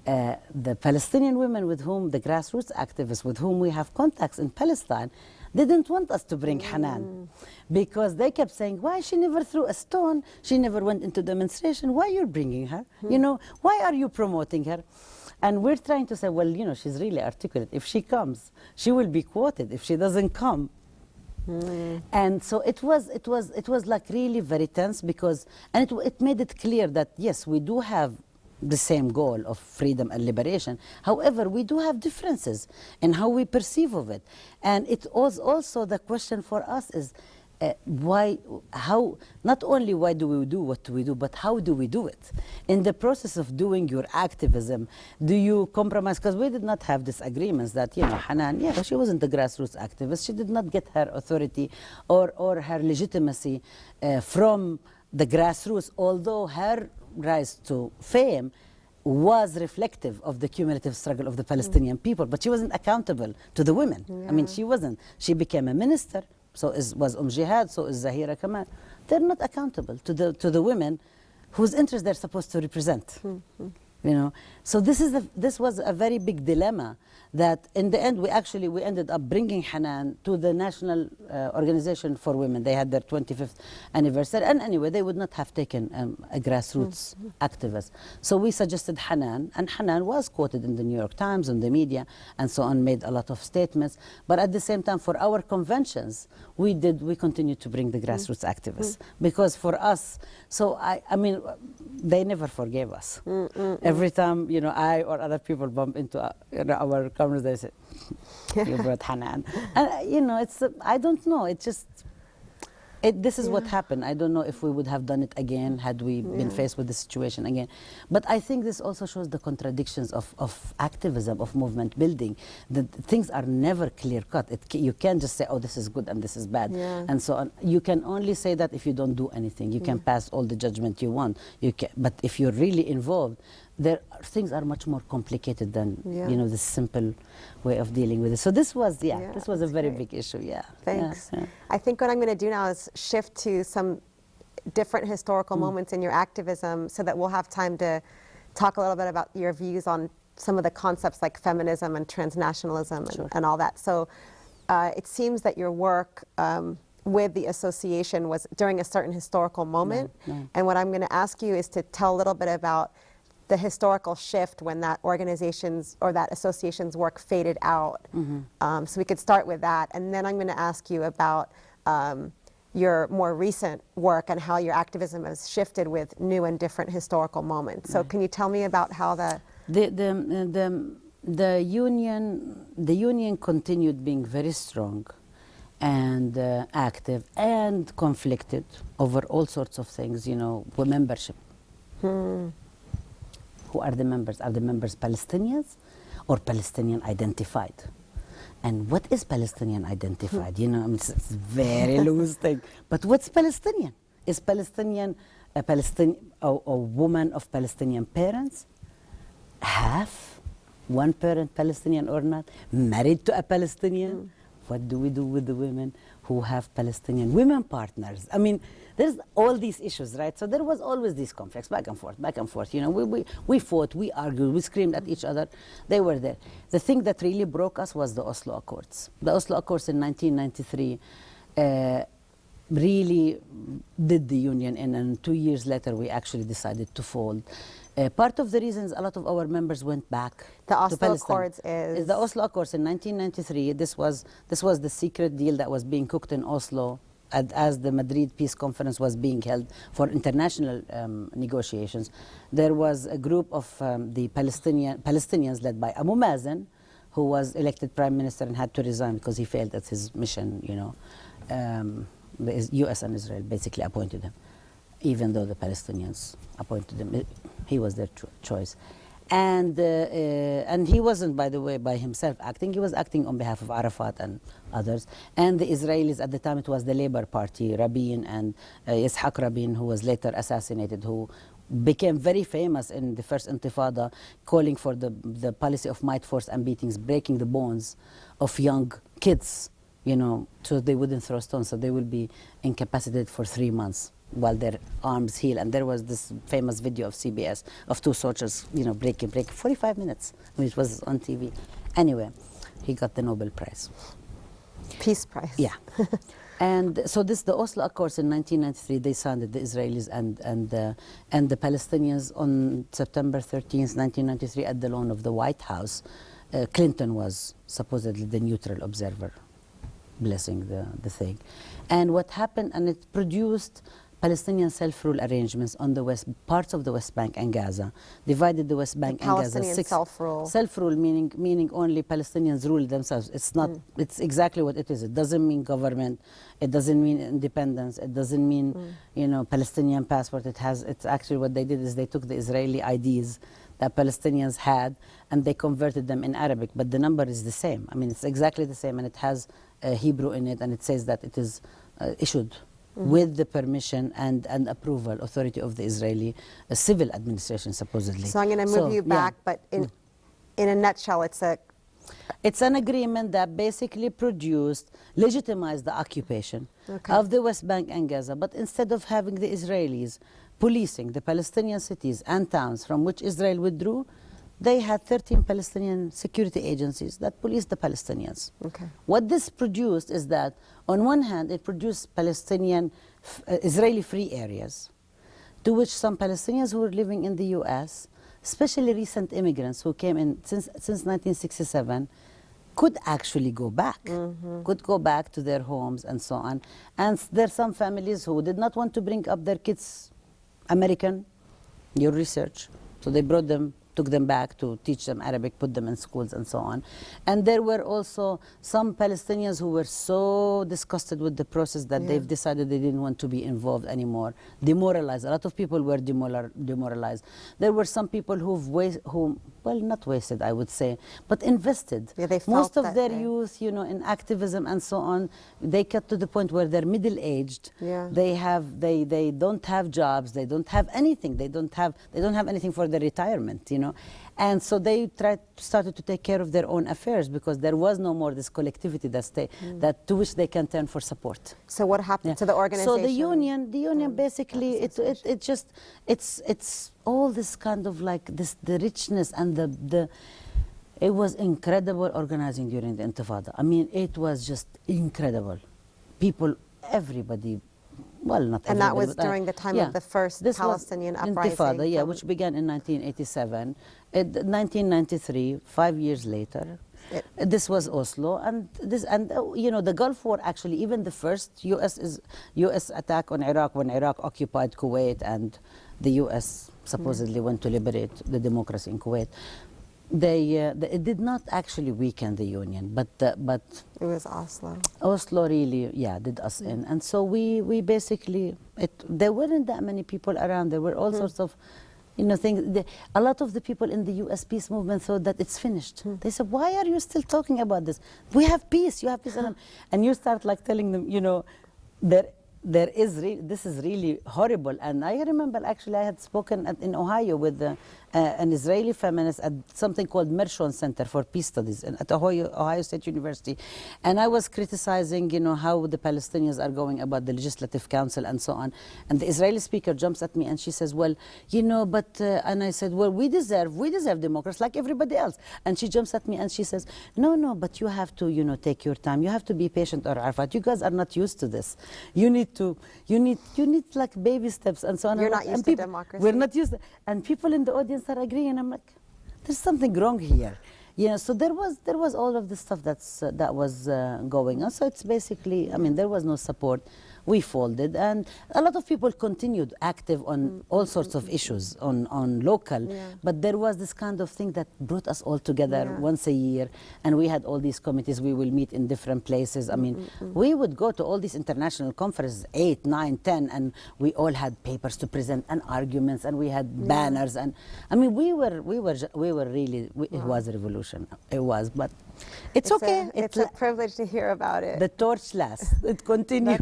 S3: The Palestinian women with whom, the grassroots activists with whom we have contacts in Palestine, didn't want us to bring Hanan, because they kept saying, why she never threw a stone, she never went into demonstration, why you're bringing her? You know, why are you promoting her? And we're trying to say, well, you know, she's really articulate. If she comes, she will be quoted. If she doesn't come, And so it was like really very tense because, and it made it clear that yes, we do have the same goal of freedom and liberation. However, we do have differences in how we perceive of it. And it was also the question for us is not only why do we do what we do, but how do we do it? In the process of doing your activism, do you compromise? Because we did not have disagreements that, Hanan, she wasn't a grassroots activist. She did not get her authority or her legitimacy from the grassroots, although her rise to fame was reflective of the cumulative struggle of the Palestinian people, but she wasn't accountable to the women. I mean, she wasn't. She became a minister, so was Jihad, so is Zahira Kamal. They're not accountable to the women whose interests they're supposed to represent. So this was a very big dilemma that in the end we ended up bringing Hanan to the National Organization for Women. They had their 25th anniversary, and anyway they would not have taken a grassroots activist. So we suggested Hanan, and Hanan was quoted in the New York Times, in the media, and so on, made a lot of statements. But at the same time, for our conventions, we continued to bring the grassroots activists, because for us, so I mean, they never forgave us. Every time, I or other people bump into our cameras, they say, you brought Hanan. And, I don't know, this is what happened. I don't know if we would have done it again had we been faced with the situation again. But I think this also shows the contradictions of activism, of movement building. That things are never clear-cut. You can't just say, oh, this is good and this is bad, and so on. You can only say that if you don't do anything. You can pass all the judgment you want. But if you're really involved, things are much more complicated than the simple way of dealing with it. So this was a very big issue.
S2: Thanks. I think what I'm going to do now is shift to some different historical moments in your activism, so that we'll have time to talk a little bit about your views on some of the concepts like feminism and transnationalism and all that. So it seems that your work with the association was during a certain historical moment. And what I'm going to ask you is to tell a little bit about the historical shift when that organization's or that association's work faded out. So we could start with that, and then I'm going to ask you about your more recent work and how your activism has shifted with new and different historical moments. So can you tell me about how the union continued being very strong and active and conflicted over all sorts of things, with membership. Who are the members? Are the members Palestinians or Palestinian identified? And what is Palestinian identified? It's a very loose thing. But what's Palestinian? Is Palestinian a woman of Palestinian parents? Half? One parent Palestinian or not? Married to a Palestinian? What do we do with the women who have Palestinian women partners? I mean, there's all these issues, right? So there was always these conflicts, back and forth. We fought, we argued, we screamed at each other. They were there. The thing that really broke us was the Oslo Accords. The Oslo Accords in 1993 really did the union in, and 2 years later we actually decided to fold. Part of the reasons a lot of our members went back to Palestine. The Oslo Accords is...
S3: The Oslo Accords in 1993, this was the secret deal that was being cooked in Oslo as the Madrid Peace Conference was being held for international negotiations. There was a group of the Palestinians led by Abu Mazen, who was elected prime minister and had to resign because he failed at his mission, the US and Israel basically appointed him, even though the Palestinians appointed him. He was their choice. And he wasn't, by the way, by himself acting. He was acting on behalf of Arafat and others. And the Israelis, at the time, it was the Labour Party, Rabin and Yitzhak Rabin, who was later assassinated, who became very famous in the first Intifada, calling for the policy of might, force, and beatings, breaking the bones of young kids, so they wouldn't throw stones, so they will be incapacitated for 3 months while their arms heal. And there was this famous video of CBS of 2 soldiers, breaking 45 minutes. I mean, it was on TV. Anyway, he got the Nobel Prize.
S2: Peace Prize.
S3: Yeah. And so the Oslo Accords in 1993, they signed it, the Israelis and the Palestinians, on September 13th, 1993, at the lawn of the White House. Clinton was supposedly the neutral observer. blessing the thing. And what happened, and it produced Palestinian self-rule arrangements on the parts of the West Bank and Gaza, divided the West Bank and Gaza.
S2: Palestinian self-rule.
S3: Self-rule meaning only Palestinians rule themselves. It's not. It's exactly what it is. It doesn't mean government. It doesn't mean independence. It doesn't mean Palestinian passport. It's actually what they did is they took the Israeli IDs that Palestinians had and they converted them in Arabic. But the number is the same. I mean, it's exactly the same, and it has Hebrew in it, and it says that it is issued with the permission and approval authority of the Israeli civil administration, supposedly.
S2: So I'm going to move you back, but in a nutshell, it's an
S3: agreement that basically legitimized the occupation of the West Bank and Gaza. But instead of having the Israelis policing the Palestinian cities and towns from which Israel withdrew, they had 13 Palestinian security agencies that policed the Palestinians. What this produced is that, on one hand, it produced Palestinian, Israeli free areas, to which some Palestinians who were living in the U.S., especially recent immigrants who came in since 1967, could actually go back, could go back to their homes and so on. And there are some families who did not want to bring up their kids American, your research, so they took them back to teach them Arabic, put them in schools and so on. And there were also some Palestinians who were so disgusted with the process that they've decided they didn't want to be involved anymore, demoralized. A lot of people were demoralized. There were some people who not wasted, I would say, but invested. Most of their youth, in activism and so on, they got to the point where they're middle-aged. They don't have jobs. They don't have anything. They don't have anything for their retirement. And so they started to take care of their own affairs because there was no more this collectivity that to which they can turn for support.
S2: So what happened to the organization?
S3: So the union basically it's all this kind of like the richness and it was incredible organizing during the Intifada. I mean, it was just incredible. People, everybody. Well, not everybody.
S2: And that was during the time of the first Palestinian uprising.
S3: Intifada, which began in 1987. In 1993, 5 years later, this was Oslo, and the Gulf War actually, even the first U.S. attack on Iraq when Iraq occupied Kuwait and the U.S. supposedly went to liberate the democracy in Kuwait. It did not actually weaken the union, but
S2: it was Oslo.
S3: Oslo really, did us in, and so we basically there weren't that many people around. There were all sorts of, things. A lot of the people in the U.S. peace movement thought that it's finished. They said, "Why are you still talking about this? We have peace. You have peace," and you start like telling them, this is really horrible. And I remember actually I had spoken in Ohio with an Israeli feminist at something called Mershon Center for Peace Studies at Ohio State University. And I was criticizing, how the Palestinians are going about the Legislative Council and so on. And the Israeli speaker jumps at me and she says, well, and I said, well, we deserve democracy like everybody else. And she jumps at me and she says, no, but you have to, take your time. You have to be patient, or Arafat. You guys are not used to this. You need like baby steps and so on.
S2: You're not used to democracy.
S3: We're not used to, and people in the audience are agreeing, and I'm like, there's something wrong here. So there was all of this stuff that was going on. So it's basically, there was no support. We folded, and a lot of people continued active on all sorts of issues on local, but there was this kind of thing that brought us all together once a year, and we had all these committees. We will meet in different places. We would go to all these international conferences, 8, 9, 10, and we all had papers to present and arguments, and we had banners, and we were really. It was a revolution. It was, but it's okay.
S2: It's a privilege to hear about it.
S3: The torch lasts. It continues.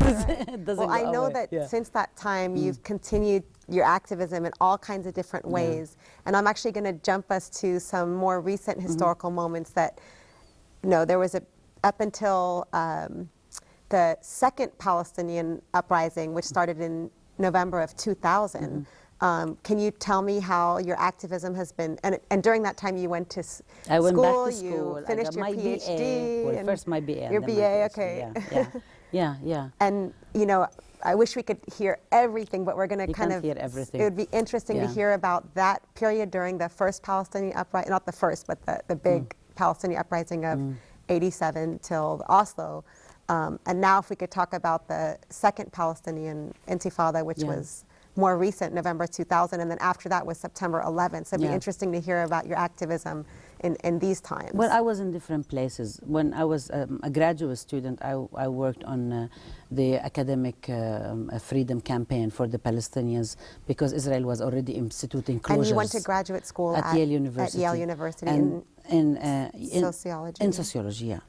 S2: Well, I know that since that time you've continued your activism in all kinds of different ways. And I'm actually going to jump us to some more recent historical moments that, there was up until the second Palestinian uprising, which started in November of 2000. Can you tell me how your activism has been? And during that time, you went to school.
S3: I went back to school.
S2: You finished your PhD.
S3: BA. Well, first my BA.
S2: Your BA, okay.
S3: Yeah.
S2: And I wish we could hear everything, but we're going to kind of
S3: hear everything.
S2: It would be interesting to hear about that period during the first Palestinian uprising, not the first, but the big Palestinian uprising of '87 till the Oslo And now if we could talk about the second Palestinian Intifada, which was more recent, November 2000, and then after that was September 11th. So it'd be interesting to hear about your activism in these times.
S3: Well, I was in different places. When I was a graduate student, I worked on the academic freedom campaign for the Palestinians because Israel was already instituting closures.
S2: And you went to graduate school
S3: at Yale University.
S2: At Yale University
S3: in
S2: sociology.
S3: In sociology, yeah.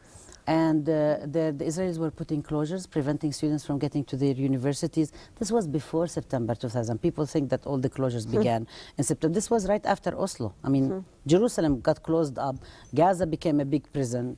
S3: And the Israelis were putting closures, preventing students from getting to their universities. This was before September 2000. People think that all the closures began in September. This was right after Oslo. I mean, Jerusalem got closed up. Gaza became a big prison.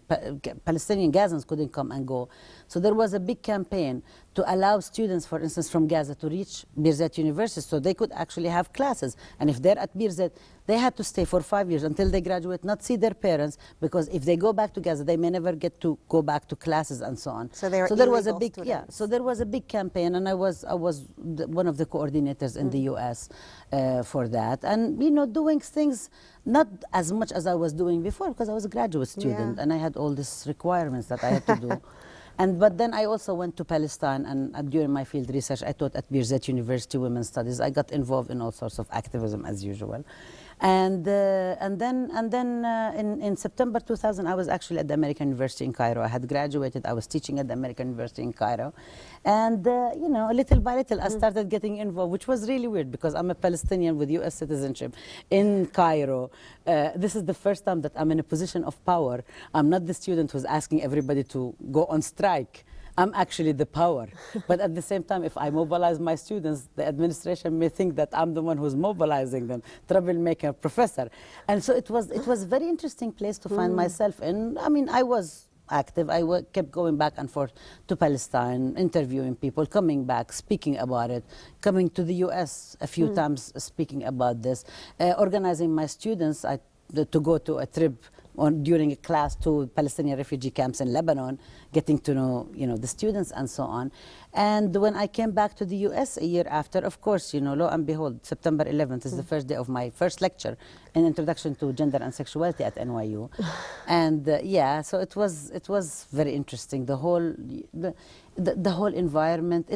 S3: Palestinian Gazans couldn't come and go. So there was a big campaign to allow students, for instance, from Gaza to reach Birzeit University so they could actually have classes. And if they're at Birzeit, they had to stay for 5 years until they graduate, not see their parents, because if they go back to Gaza, they may never get to go back to classes and so on.
S2: So, there was a big
S3: So there was a big campaign, and I was one of the coordinators in the U.S. For that, and doing things not as much as I was doing before because I was a graduate student and I had all these requirements that I had to do. But then I also went to Palestine, and during my field research, I taught at Birzeit University Women's Studies. I got involved in all sorts of activism as usual. And then in September 2000, I was actually at the American University in Cairo. I had graduated. I was teaching at the American University in Cairo. And, little by little, I started getting involved, which was really weird because I'm a Palestinian with U.S. citizenship in Cairo. This is the first time that I'm in a position of power. I'm not the student who's asking everybody to go on strike. I'm actually the power. But at the same time, if I mobilize my students, the administration may think that I'm the one who's mobilizing them, troublemaker professor. And so it was a very interesting place to find myself in. I mean, I was active. I kept going back and forth to Palestine, interviewing people, coming back, speaking about it, coming to the U.S. a few times speaking about this, organizing my students to go to a trip during a class to Palestinian refugee camps in Lebanon, getting to know, the students and so on. And when I came back to the U.S. a year after, of course, lo and behold, September 11th is the first day of my first lecture in Introduction to Gender and Sexuality at NYU. And so it was very interesting. The whole environment,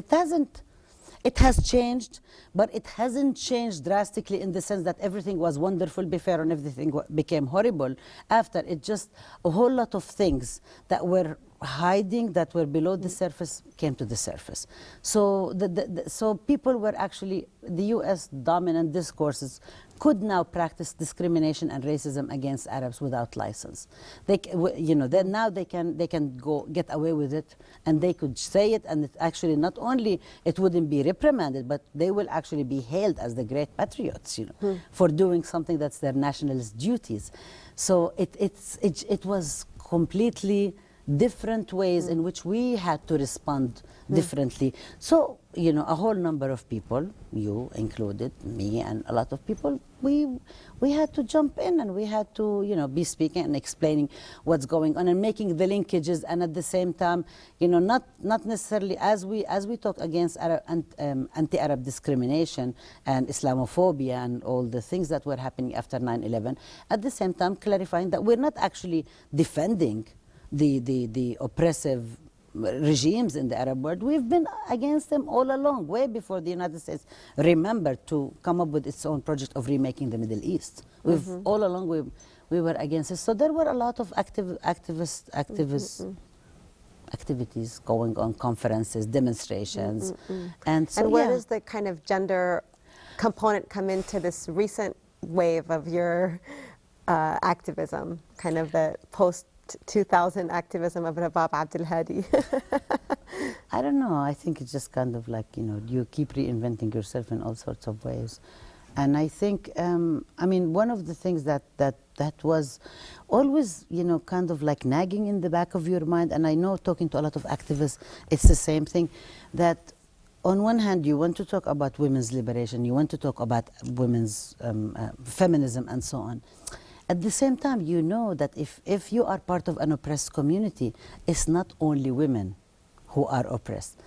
S3: it has changed, but it hasn't changed drastically in the sense that everything was wonderful before and everything became horrible after. It just, a whole lot of things that were hiding, that were below the surface, came to the surface. So, so people were actually, the U.S. dominant discourses could now practice discrimination and racism against Arabs without license. Now they can go get away with it, and they could say it, and it actually not only it wouldn't be reprimanded, but they will actually be hailed as the great patriots, for doing something that's their nationalist duties. So it was completely different ways in which we had to respond differently. So, a whole number of people, you included, me, and a lot of people, we had to jump in, and we had to, be speaking and explaining what's going on and making the linkages, and at the same time, not necessarily as we talk against anti-Arab discrimination and Islamophobia and all the things that were happening after 9/11, at the same time clarifying that we're not actually defending the oppressive regimes in the Arab world. We've been against them all along, way before the United States remembered to come up with its own project of remaking the Middle East. All along we were against it. So there were a lot of activist activities going on, conferences, demonstrations. And so,
S2: where does the kind of gender component come into this recent wave of your activism, kind of the post-2000 activism of Rabab Abdulhadi?
S3: I don't know. I think it's just kind of like, you keep reinventing yourself in all sorts of ways. And I think, one of the things that was always, kind of like nagging in the back of your mind, and I know talking to a lot of activists, it's the same thing, that on one hand, you want to talk about women's liberation, you want to talk about women's feminism and so on. At the same time, you know that if you are part of an oppressed community, it's not only women who are oppressed.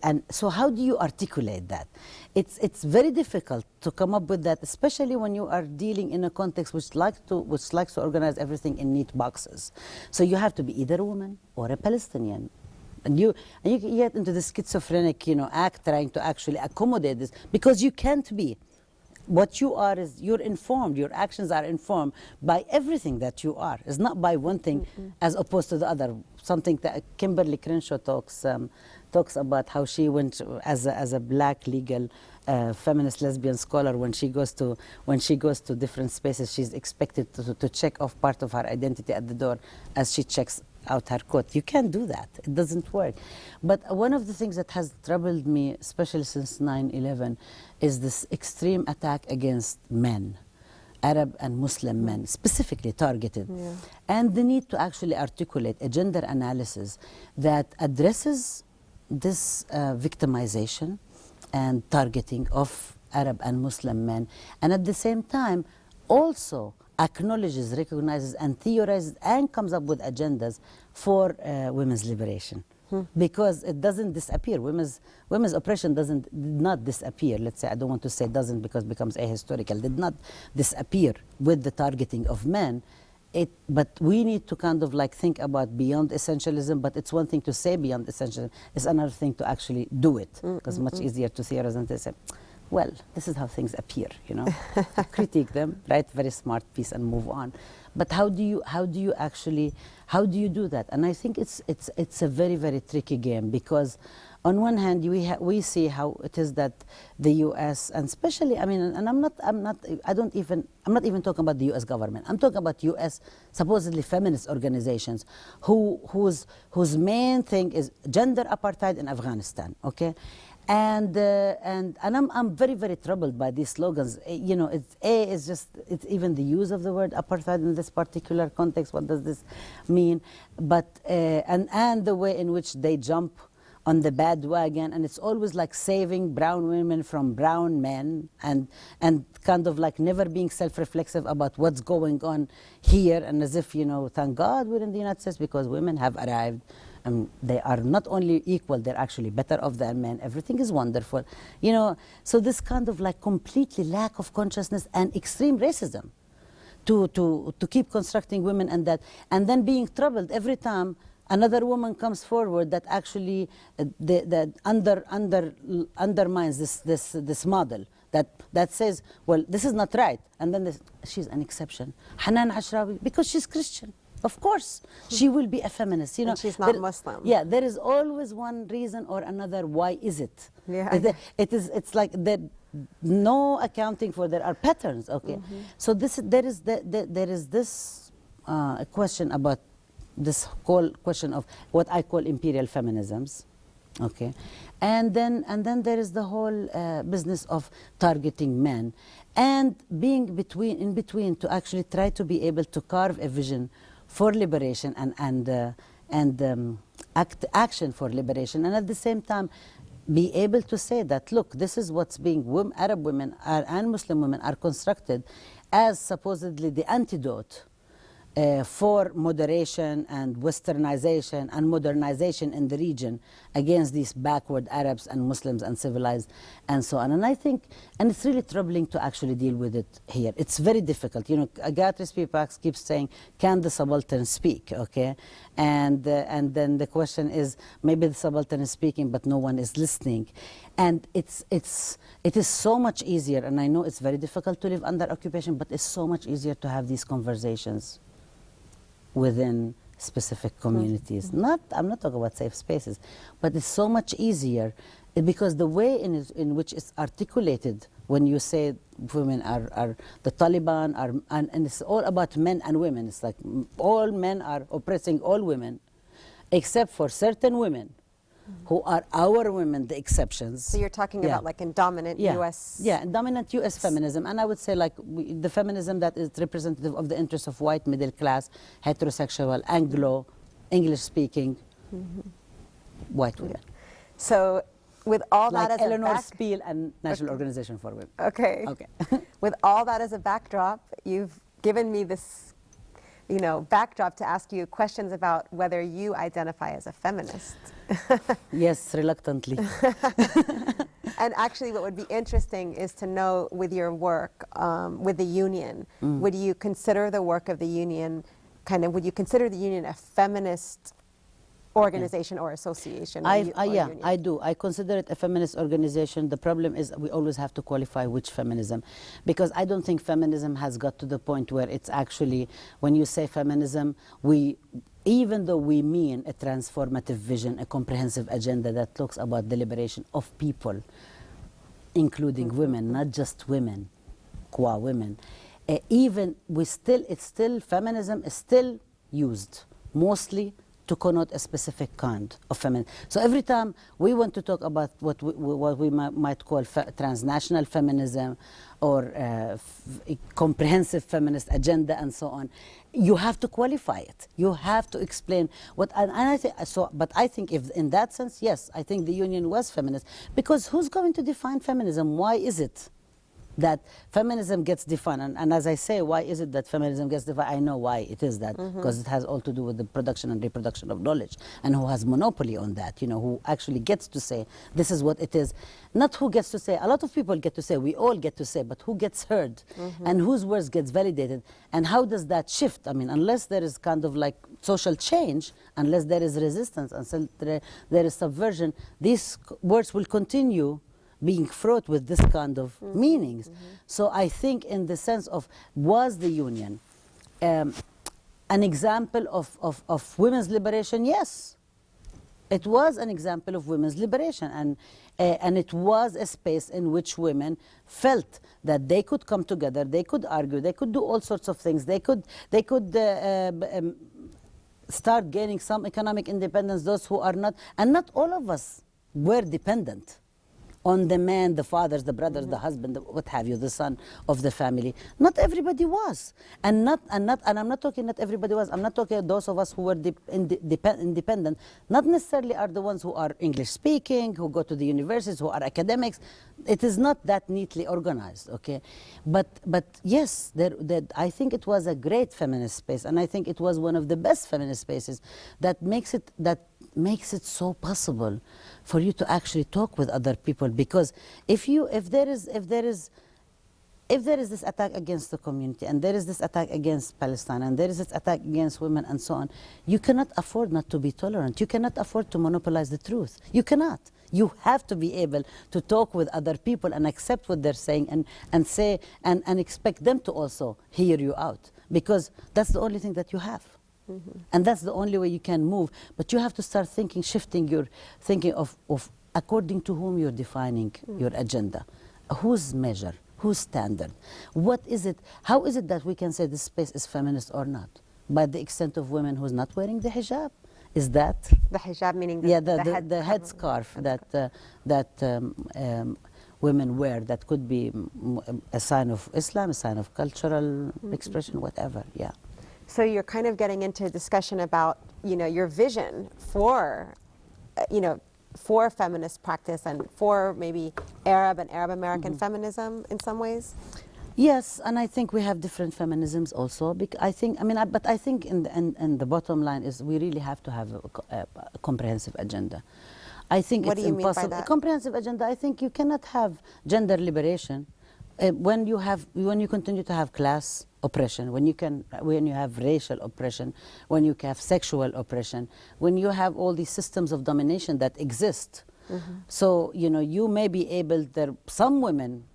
S3: And so how do you articulate that? It's very difficult to come up with that, especially when you are dealing in a context which likes to organize everything in neat boxes. So you have to be either a woman or a Palestinian, And you get into the schizophrenic, act trying to actually accommodate this, because you can't be. What you are is you're informed. Your actions are informed by everything that you are. It's not by one thing as opposed to the other. Something that Kimberly Crenshaw talks about, how she went as a black legal feminist lesbian scholar. When she goes to different spaces, she's expected to check off part of her identity at the door as she checks out her coat. You can't do that. It doesn't work. But one of the things that has troubled me, especially since 9/11, is this extreme attack against men, Arab and Muslim men, specifically targeted. Yeah. And the need to actually articulate a gender analysis that addresses this victimization and targeting of Arab and Muslim men, and at the same time also acknowledges, recognizes, and theorizes, and comes up with agendas for women's liberation. Because it doesn't disappear. Women's oppression did not disappear. Let's say, I don't want to say doesn't because it becomes ahistorical. Did not disappear with the targeting of men. But we need to kind of like think about beyond essentialism. But it's one thing to say beyond essentialism. It's another thing to actually do it. Because it's much easier to theorize than to say, well, this is how things appear, critique them, write very smart piece and move on. But how do you do that? And I think it's a very, very tricky game, because on one hand we see how it is that the US, and especially, and I'm not even talking about the US government. I'm talking about US supposedly feminist organizations whose main thing is gender apartheid in Afghanistan, okay? And I'm very, very troubled by these slogans. It's even the use of the word apartheid in this particular context. What does this mean? But and the way in which they jump on the bandwagon, and it's always like saving brown women from brown men, and kind of like never being self-reflexive about what's going on here, and as if thank God we're in the United States because women have arrived. They are not only equal, they're actually better off than men. Everything is wonderful. So this kind of like completely lack of consciousness and extreme racism to keep constructing women, and then being troubled every time another woman comes forward that actually that undermines this model that says, well, this is not right. And then she's an exception. Hanan Ashrawi, because she's Christian. Of course, she will be a feminist.
S2: And she's not Muslim.
S3: Yeah, there is always one reason or another. Why is it? Yeah. It's like no accounting for. There are patterns. Okay, so there is this question about this whole question of what I call imperial feminisms. Okay, and then there is the whole business of targeting men and being in between to actually try to be able to carve a vision for liberation and action for liberation, and at the same time be able to say that, look, this is what's being Arab women and Muslim women are constructed as supposedly the antidote for moderation and westernization and modernization in the region against these backward Arabs and Muslims and civilized and so on. And I think, and it's really troubling to actually deal with it here. It's very difficult. Agatha Spivak keeps saying, can the subaltern speak, okay? And then the question is, maybe the subaltern is speaking, but no one is listening. And it is so much easier, and I know it's very difficult to live under occupation, but it's so much easier to have these conversations within specific communities. I'm not talking about safe spaces, but it's so much easier because the way in which it's articulated when you say women are the Taliban, and it's all about men and women. It's like all men are oppressing all women, except for certain women who are our women, the exceptions.
S2: So you're talking about like in dominant U.S.
S3: Yeah, dominant U.S. feminism. And I would say like the feminism that is representative of the interests of white, middle class, heterosexual, Anglo, English-speaking white women.
S2: So with all
S3: like
S2: that as
S3: Eleanor Spiel and National Organization for Women.
S2: Okay. With all that as a backdrop, you've given me this backdrop to ask you questions about whether you identify as a feminist.
S3: Yes, reluctantly.
S2: And actually what would be interesting is to know with your work with the union, would you consider the work of the union would you consider the union a feminist organization or association. Or
S3: Yeah,
S2: union.
S3: I do. I consider it a feminist organization. The problem is we always have to qualify which feminism, because I don't think feminism has got to the point where it's actually, when you say feminism, even though we mean a transformative vision, a comprehensive agenda that looks about the liberation of people, including women, not just women, qua women, feminism is still used mostly to connote a specific kind of feminism. So every time we want to talk about what we might call transnational feminism or comprehensive feminist agenda and so on, you have to qualify it. You have to explain what. And I think so. But I think, if in that sense, yes, I think the union was feminist, because who's going to define feminism? Why is it that feminism gets defined? And as I say, why is it that feminism gets defined? I know why it is that, because it has all to do with the production and reproduction of knowledge, and who has monopoly on that, you know, who actually gets to say this is what it is. Not who gets to say. A lot of people get to say, we all get to say, but who gets heard and whose words gets validated, and how does that shift? I mean, unless there is kind of like social change, unless there is resistance, until there is subversion, these words will continue being fraught with this kind of meanings. So I think, in the sense of, was the union an example of women's liberation? Yes, it was an example of women's liberation, and it was a space in which women felt that they could come together, they could argue, they could do all sorts of things, they could start gaining some economic independence, those who are not, and not all of us were dependent on the man, the fathers, the brothers, the husband, what have you, the son of the family. Not everybody was, and I'm not talking not everybody was. I'm not talking those of us who were independent. Not necessarily are the ones who are English speaking, who go to the universities, who are academics. It is not that neatly organized, okay? But yes, I think it was a great feminist space, and I think it was one of the best feminist spaces that makes it so possible for you to actually talk with other people. Because if there is this attack against the community, and there is this attack against Palestine, and there is this attack against women and so on, you cannot afford not to be tolerant. You cannot afford to monopolize the truth. You cannot. You have to be able to talk with other people and accept what they're saying, and say and expect them to also hear you out, because that's the only thing that you have. And that's the only way you can move. But you have to start shifting your thinking of according to whom you're defining your agenda. Whose measure? Whose standard? What is it? How is it that we can say this space is feminist or not? By the extent of women who's not wearing the hijab? Is that?
S2: The hijab meaning
S3: the headscarf that women wear, that could be a sign of Islam, a sign of cultural expression, whatever, yeah.
S2: So you're kind of getting into a discussion about, you know, your vision for, for feminist practice and for maybe Arab and Arab American feminism in some ways.
S3: Yes, and I think we have different feminisms also. But I think in the bottom line is we really have to have a comprehensive agenda. I think
S2: what
S3: it's
S2: do you
S3: impossible.
S2: mean by that?
S3: A comprehensive agenda. I think you cannot have gender liberation when you continue to have class oppression, when you have racial oppression, when you have sexual oppression, when you have all these systems of domination that exist. So you may be able. Some women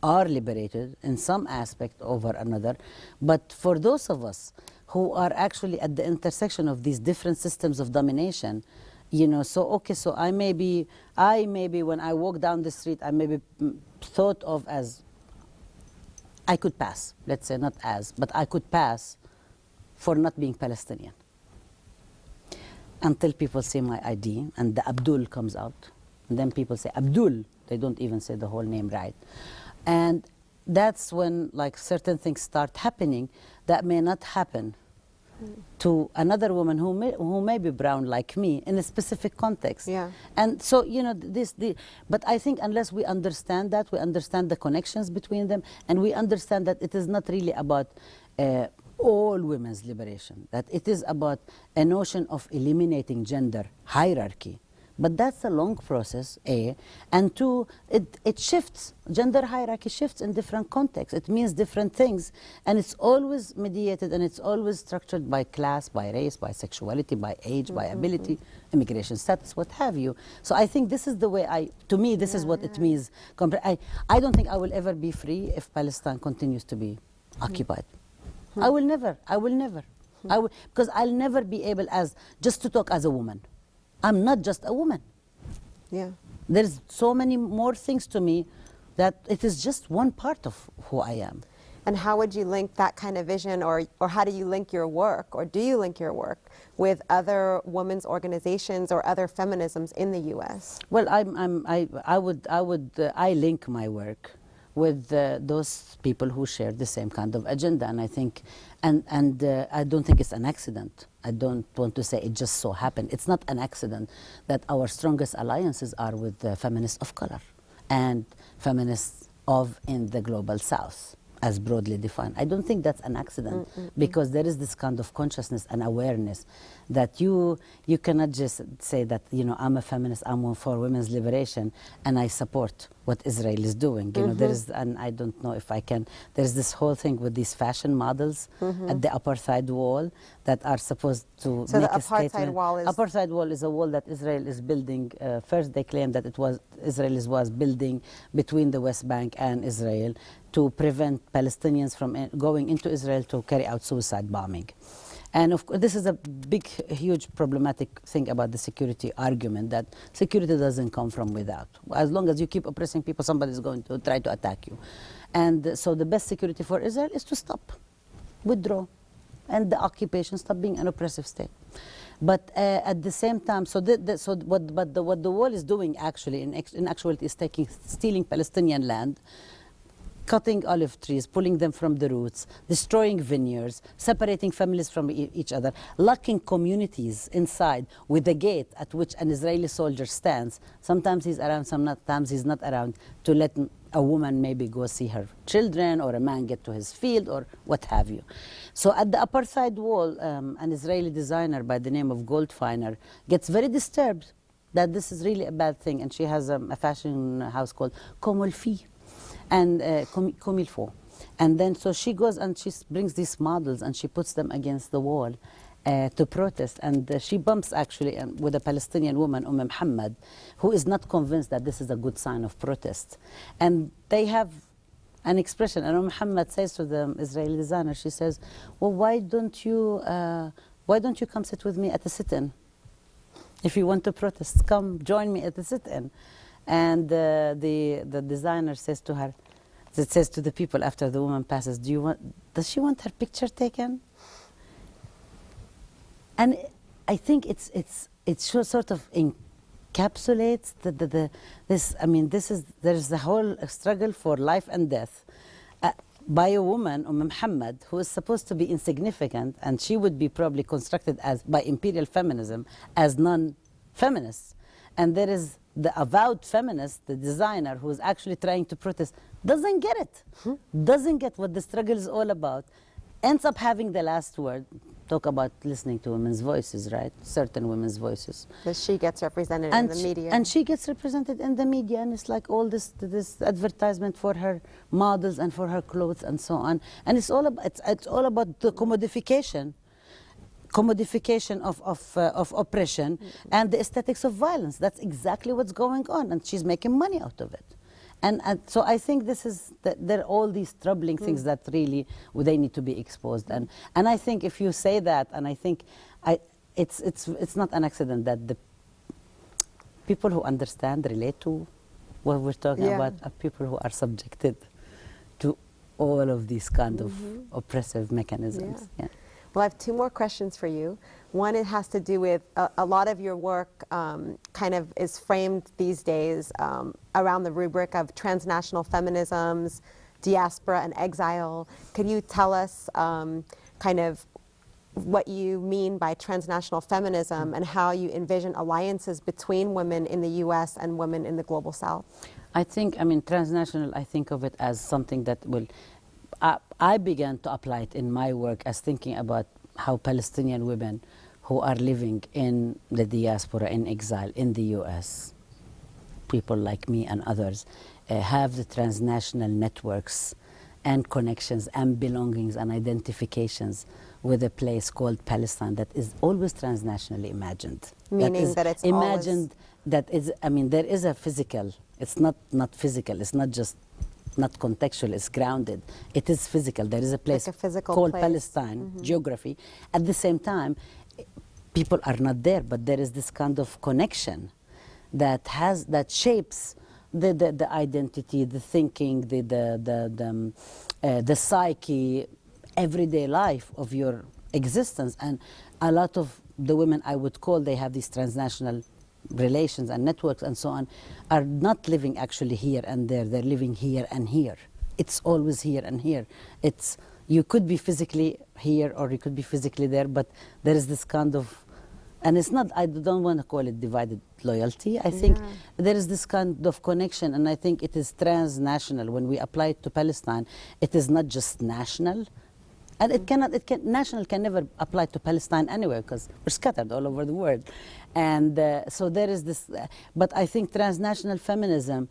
S3: are liberated in some aspect over another, but for those of us who are actually at the intersection of these different systems of domination, so I may be when I walk down the street, I may be thought of as, I could pass, let's say, not as, but I could pass for not being Palestinian. Until people see my ID and the Abdul comes out, and then people say Abdul, they don't even say the whole name right. And that's when certain things start happening that may not happen to another woman who may be brown like me in a specific context.
S2: Yeah.
S3: And so but I think unless we understand that, we understand the connections between them, and we understand that it is not really about all women's liberation, that it is about a notion of eliminating gender hierarchy But that's a long process, A. And two, it shifts. Gender hierarchy shifts in different contexts. It means different things. And it's always mediated and it's always structured by class, by race, by sexuality, by age, by ability, immigration status, what have you. So I think this is the way to me, this is what it means. I don't think I will ever be free if Palestine continues to be occupied. I will never. Because I'll never be able just to talk as a woman. I'm not just a woman.
S2: Yeah.
S3: There's so many more things to me that it is just one part of who I am.
S2: And how would you link that kind of vision, or how do you link your work, or do you link your work with other women's organizations or other feminisms in the U.S.?
S3: Well, I link my work with those people who share the same kind of agenda, and I think, and I don't think it's an accident. I don't want to say it just so happened. It's not an accident that our strongest alliances are with the feminists of color and feminists in the global South, as broadly defined. I don't think that's an accident because there is this kind of consciousness and awareness that you cannot just say that, you know, I'm a feminist, I'm for women's liberation, and I support what Israel is doing. You know, there is, and I don't know if I can, there's this whole thing with these fashion models at the apartheid wall that are supposed to make a statement. Apartheid wall is a wall that Israel is building. First they claimed that Israel was building between the West Bank and Israel to prevent Palestinians from going into Israel to carry out suicide bombing. And of course, this is a big, huge problematic thing about the security argument, that security doesn't come from without. As long as you keep oppressing people, somebody is going to try to attack you. And so the best security for Israel is to stop, withdraw, and the occupation stop being an oppressive state. But at the same time, what the wall is doing actually, in actuality, is stealing Palestinian land, cutting olive trees, pulling them from the roots, destroying vineyards, separating families from each other, locking communities inside with a gate at which an Israeli soldier stands. Sometimes he's around, sometimes he's not around, to let a woman maybe go see her children, or a man get to his field, or what have you. So at the apartheid wall, an Israeli designer by the name of Goldfeiner gets very disturbed that this is really a bad thing, and she has a fashion house called Comolfi, and comme il faut. And then so she goes and she brings these models and she puts them against the wall to protest. And she bumps actually with a Palestinian woman, Muhammad, who is not convinced that this is a good sign of protest. And they have an expression, and Muhammad says to the Israeli designer, she says, well, why don't you come sit with me at the sit-in? If you want to protest, come join me at the sit-in. And the designer says to her, it says to the people after the woman passes, does she want her picture taken? And I think it sort of encapsulates there's the whole struggle for life and death by a woman, Muhammad, who is supposed to be insignificant, and she would be probably constructed by imperial feminism as non-feminist. And there is the avowed feminist, the designer, who is actually trying to protest, doesn't get it, doesn't get what the struggle is all about, ends up having the last word. Talk about listening to women's voices, right? Certain women's voices.
S2: Because she gets represented in the media.
S3: And she gets represented in the media, and it's like all this advertisement for her models and for her clothes and so on. And it's all about the commodification of oppression and the aesthetics of violence. That's exactly what's going on, and she's making money out of it. And so I think there are all these troubling things that really they need to be exposed. And I think if you say that, and I think it's not an accident that the people who understand, relate to what we're talking about, are people who are subjected to all of these kind of oppressive mechanisms. Yeah.
S2: Well, I have two more questions for you. One, it has to do with a lot of your work kind of is framed these days around the rubric of transnational feminisms, diaspora, and exile. Could you tell us kind of what you mean by transnational feminism and how you envision alliances between women in the U.S. and women in the global South?
S3: I think, transnational, I think of it as something that will... I began to apply it in my work as thinking about how Palestinian women who are living in the diaspora, in exile, in the US, people like me and others, have the transnational networks and connections and belongings and identifications with a place called Palestine that is always transnationally imagined.
S2: Meaning that it's
S3: imagined, that is, I mean, there is a physical, it's not physical, it's not just, not contextual, it's grounded. It is physical. There is a place
S2: like a physical
S3: called
S2: place.
S3: Palestine, geography. At the same time, people are not there, but there is this kind of connection that shapes the identity, the thinking, the psyche, everyday life of your existence. And a lot of the women I would call, they have these transnational relations and networks and so on, are not living actually here and there. They're living here and here. It's always here and here. It's, you could be physically here or you could be physically there, but there is this kind of, and it's not, I don't want to call it divided loyalty. I think there is this kind of connection, and I think it is transnational. When we apply it to Palestine, it is not just national, and national can never apply to Palestine anywhere because we're scattered all over the world. And so there is this, but I think transnational feminism,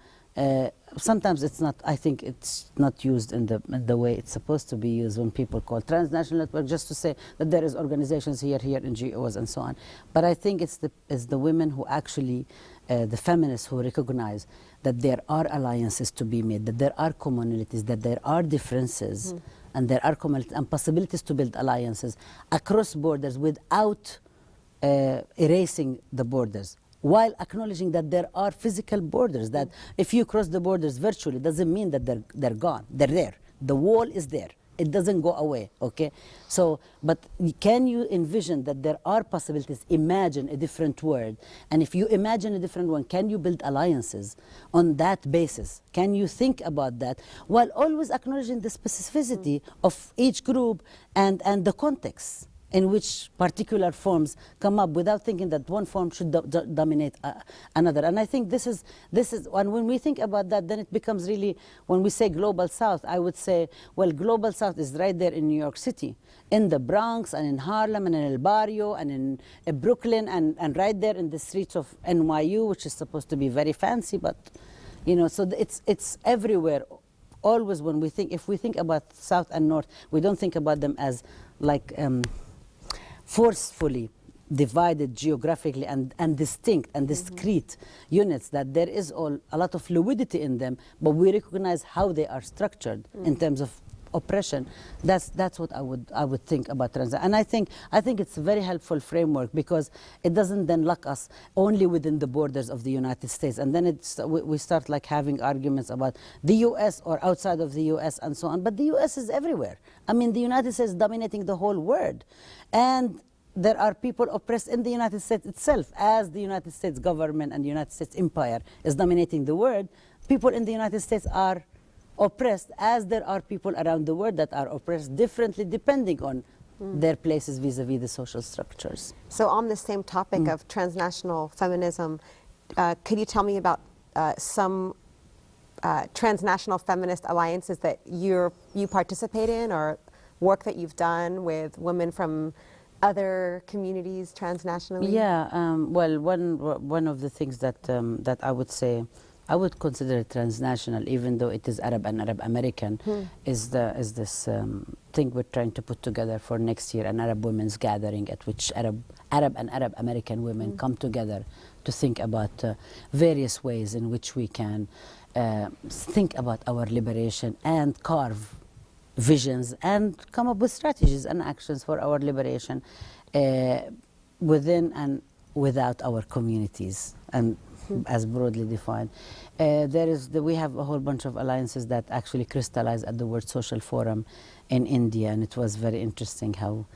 S3: sometimes it's not, I think it's not used in the way it's supposed to be used when people call transnational network, just to say that there is organizations here, NGOs and so on. But I think it's the women who actually, the feminists who recognize that there are alliances to be made, that there are commonalities, that there are differences, and there are commonalities and possibilities to build alliances across borders without erasing the borders, while acknowledging that there are physical borders, that if you cross the borders virtually, doesn't mean that they're gone. They're there. The wall is there. It doesn't go away, okay? So, but can you envision that there are possibilities? Imagine a different world. And if you imagine a different one, can you build alliances on that basis? Can you think about that while always acknowledging the specificity of each group and the context in which particular forms come up, without thinking that one form should dominate another? And I think this is, and when we think about that, then it becomes really, when we say Global South, I would say, well, Global South is right there in New York City, in the Bronx and in Harlem and in El Barrio and in Brooklyn and right there in the streets of NYU, which is supposed to be very fancy, but, you know, so it's everywhere. Always when we think, if we think about South and North, we don't think about them as like, forcefully divided geographically and distinct and discrete units, that there is a lot of fluidity in them, but we recognize how they are structured in terms of oppression. That's what I would think about transition. And I think it's a very helpful framework, because it doesn't then lock us only within the borders of the United States, and then we start like having arguments about the US or outside of the US and so on. But the US is everywhere. I mean, the United States is dominating the whole world, and there are people oppressed in the United States itself. As the United States government and the United States empire is dominating the world, people in the United States are oppressed, as there are people around the world that are oppressed differently depending on their places vis-a-vis the social structures.
S2: So on the same topic of transnational feminism, could you tell me about some transnational feminist alliances that you participate in, or work that you've done with women from other communities transnationally?
S3: Yeah, well, one of the things that that I would say, I would consider it transnational, even though it is Arab and Arab American, is this thing we're trying to put together for next year, an Arab Women's Gathering, at which Arab and Arab American women come together to think about various ways in which we can think about our liberation and carve visions and come up with strategies and actions for our liberation within and without our communities, and as broadly defined. We have a whole bunch of alliances that actually crystallize at the World Social Forum in India, and it was very interesting how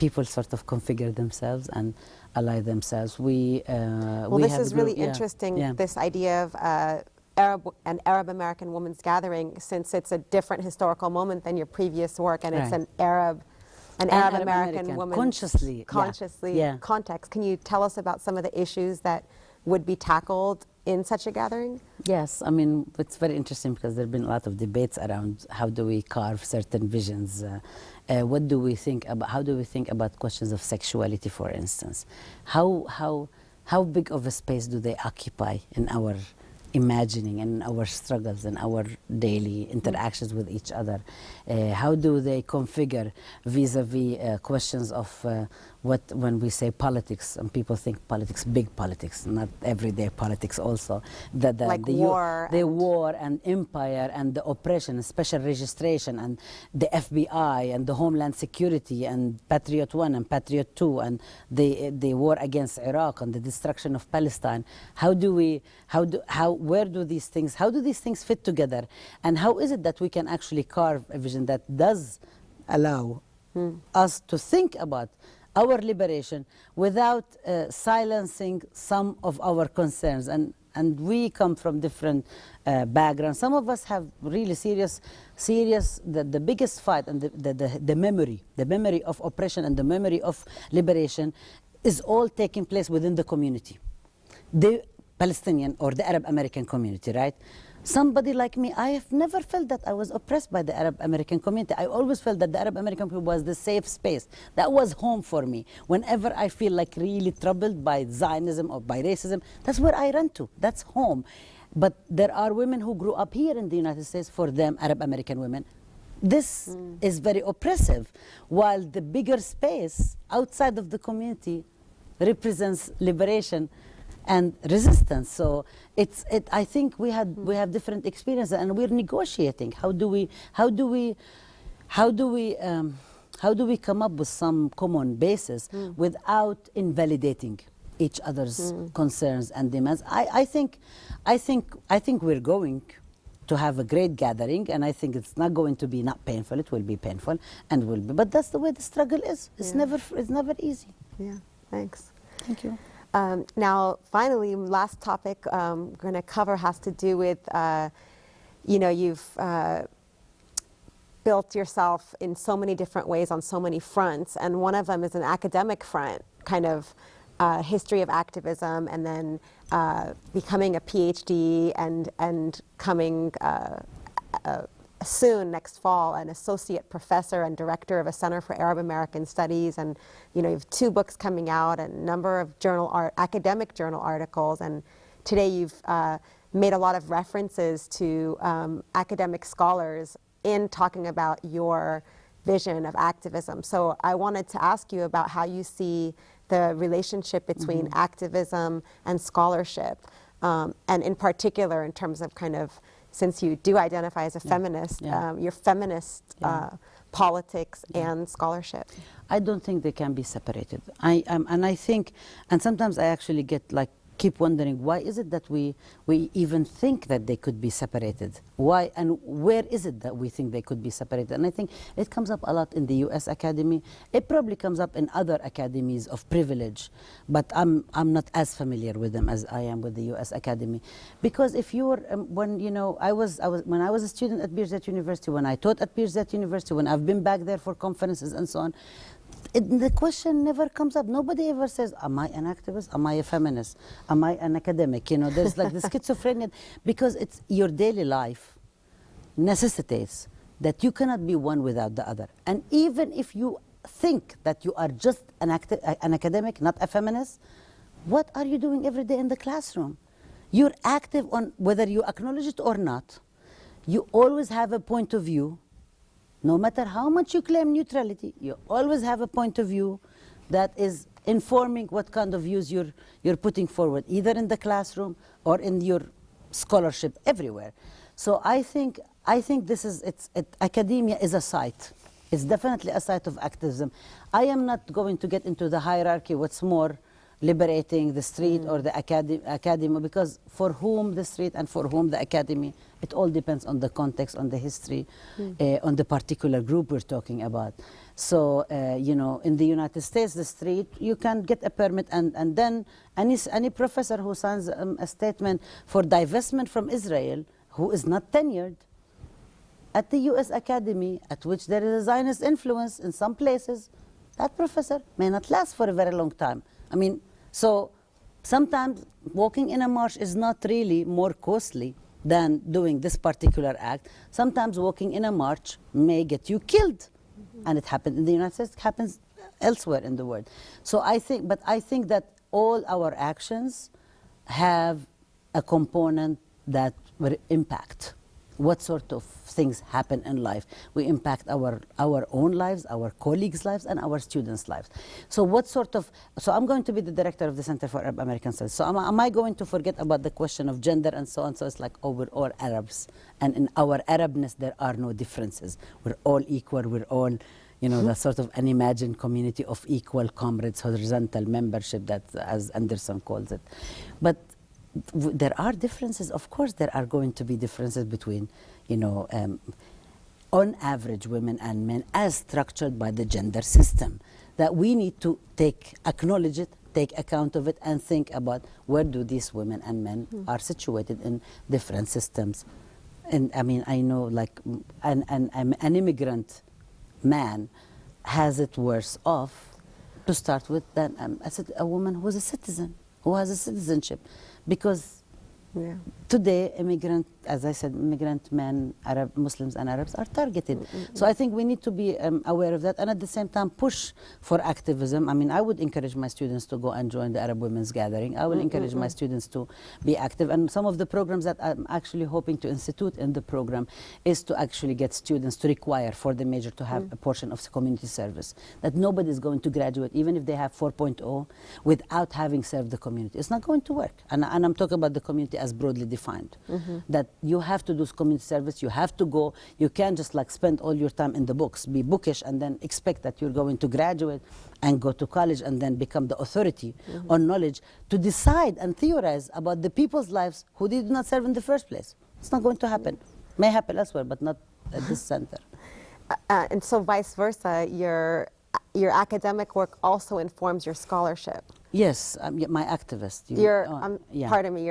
S3: people sort of configure themselves and ally themselves.
S2: This is really interesting, this idea of an Arab American Women's Gathering, since it's a different historical moment than your previous work, and it's an Arab American woman
S3: consciously
S2: context. Can you tell us about some of the issues that would be tackled in such a gathering?
S3: Yes, I mean, it's very interesting because there have been a lot of debates around how do we carve certain visions. What do we think about, how do we think about questions of sexuality, for instance? How big of a space do they occupy in our imagining and our struggles and our daily interactions with each other? How do they configure vis-a-vis questions of when we say politics, and people think politics, big politics, not everyday politics also.
S2: Like war.
S3: The war and empire and the oppression, special registration and the FBI and the Homeland Security and Patriot 1 and Patriot 2 and the war against Iraq and the destruction of Palestine. How do these things fit together? And how is it that we can actually carve a vision that does allow us to think about our liberation without silencing some of our concerns? And we come from different backgrounds. Some of us have really serious, the biggest fight and the memory of oppression and the memory of liberation is all taking place within the community. The Palestinian or the Arab American community, right? Somebody like me, I have never felt that I was oppressed by the Arab American community. I always felt that the Arab American community was the safe space. That was home for me. Whenever I feel like really troubled by Zionism or by racism, that's where I run to. That's home. But there are women who grew up here in the United States, for them, Arab American women. This is very oppressive, while the bigger space outside of the community represents liberation and resistance. So I think we have different experiences, and we're negotiating. How do we come up with some common basis without invalidating each other's concerns and demands? I think we're going to have a great gathering, and I think it's not going to be not painful. It will be painful and will be, but that's the way the struggle is. It's never easy.
S2: Yeah, thanks.
S3: Thank you.
S2: Now, finally, last topic we're going to cover has to do with, you've built yourself in so many different ways on so many fronts, and one of them is an academic front, kind of history of activism, and then becoming a PhD and coming soon, next fall, an associate professor and director of a Center for Arab American Studies, and you have 2 books coming out and a number of academic journal articles, and today you've made a lot of references to academic scholars in talking about your vision of activism. So I wanted to ask you about how you see the relationship between activism and scholarship, and in particular in terms of kind of, since you do identify as a feminist, your feminist politics and scholarship.
S3: I don't think they can be separated. I think, and sometimes I actually keep wondering, why is it that we even think that they could be separated? Why and where is it that we think they could be separated? And I think it comes up a lot in the U.S. Academy. It probably comes up in other academies of privilege, but I'm not as familiar with them as I am with the U.S. Academy. Because if you're, when I was a student at Birzeit University, when I taught at Birzeit University, when I've been back there for conferences and so on, the question never comes up. Nobody ever says, am I an activist? Am I a feminist? Am I an academic? There's like the schizophrenia, because it's your daily life necessitates that you cannot be one without the other. And even if you think that you are just an academic, not a feminist, what are you doing every day in the classroom? You're active on whether you acknowledge it or not. You always have a point of view. No matter how much you claim neutrality, you always have a point of view that is informing what kind of views you're putting forward, either in the classroom or in your scholarship everywhere. So I think academia is a site. It's definitely a site of activism. I am not going to get into the hierarchy, what's more liberating, the street or the academy, because for whom the street and for whom the academy, it all depends on the context, on the history, on the particular group we're talking about. So, in the United States, the street, you can get a permit, and then any professor who signs a statement for divestment from Israel, who is not tenured, at the U.S. Academy, at which there is a Zionist influence in some places, that professor may not last for a very long time. I mean, so Sometimes walking in a march is not really more costly than doing this particular act. Sometimes walking in a march may get you killed. And it happened in the United States, it happens elsewhere in the world. So I think that all our actions have a component that will impact what sort of things happen in life. We impact our own lives, our colleagues' lives, and our students' lives. So so I'm going to be the director of the Center for Arab American Studies. So am I going to forget about the question of gender and so on? So it's like, oh, we're all Arabs. And in our Arabness, there are no differences. We're all equal, we're all, you know, the sort of unimagined community of equal comrades, horizontal membership, that, as Anderson calls it. But there are differences. Of course, there are going to be differences between, you know, on average, women and men as structured by the gender system, that we need to acknowledge it, take account of it, and think about where do these women and men are situated in different systems. And I mean, I know, like, an immigrant man has it worse off to start with than a woman who is a citizen, who has a citizenship. Because today, as I said, immigrant men, Muslims and Arabs are targeted. So I think we need to be aware of that, and at the same time push for activism. I mean, I would encourage my students to go and join the Arab Women's Gathering. I will encourage my students to be active. And some of the programs that I'm actually hoping to institute in the program is to actually get students to require for the major to have a portion of community service. That nobody is going to graduate, even if they have 4.0, without having served the community. It's not going to work. And I'm talking about the community as broadly defined. That you have to do community service, you have to go, you can't just like spend all your time in the books, be bookish, and then expect that you're going to graduate and go to college and then become the authority on knowledge to decide and theorize about the people's lives who did not serve in the first place. It's not going to happen. May happen elsewhere, but not at this center.
S2: And so vice versa, your academic work also informs your scholarship.
S3: Yes, my activist.
S2: Pardon me,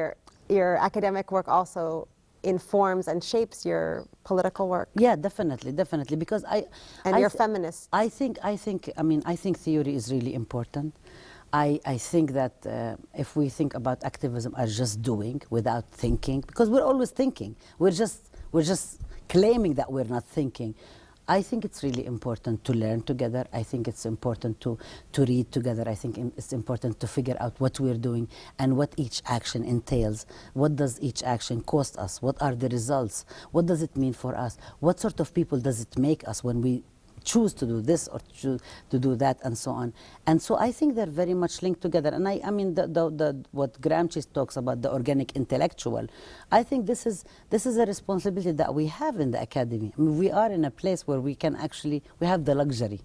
S2: your academic work also informs and shapes your political work.
S3: Yeah, definitely, because
S2: you're feminist.
S3: I think theory is really important. I think that if we think about activism as just doing without thinking, because we're always thinking, we're just claiming that we're not thinking. I think it's really important to learn together. I think it's important to read together. I think it's important to figure out what we're doing and what each action entails. What does each action cost us? What are the results? What does it mean for us? What sort of people does it make us when we choose to do this or choose to do that, and so on. And so I think they're very much linked together. And I mean, what Gramsci talks about, the organic intellectual, I think this is a responsibility that we have in the academy. I mean, we are in a place where we can actually, we have the luxury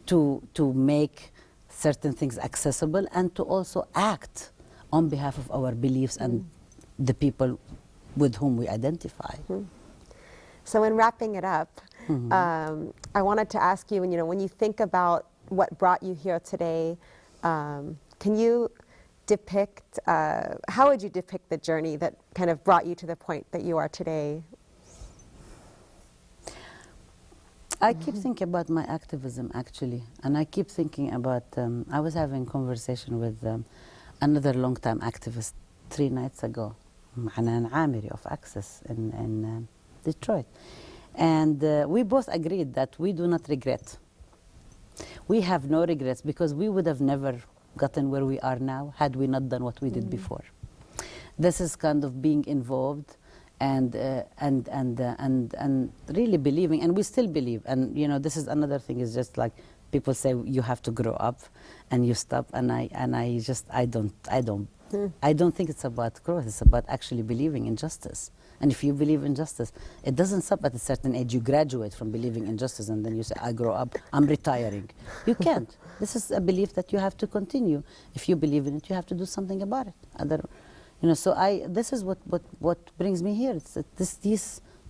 S3: to make certain things accessible and to also act on behalf of our beliefs and the people with whom we identify.
S2: So in wrapping it up, I wanted to ask you, when you think about what brought you here today, can you depict, how would you depict the journey that kind of brought you to the point that you are today?
S3: I keep thinking about my activism, actually, and I keep thinking about, I was having a conversation with another long-time activist 3 nights ago, Hanan Amiri of Access in Detroit. And we both agreed that we do not regret. We have no regrets because we would have never gotten where we are now had we not done what we did before. This is kind of being involved and really believing, and we still believe. And this is another thing, is just like people say you have to grow up and you stop, and I don't think it's about growth. It's about actually believing in justice. And if you believe in justice, it doesn't stop at a certain age. You graduate from believing in justice and then you say, I grow up, I'm retiring. You can't. This is a belief that you have to continue. If you believe in it, you have to do something about it. So this is what brings me here. It's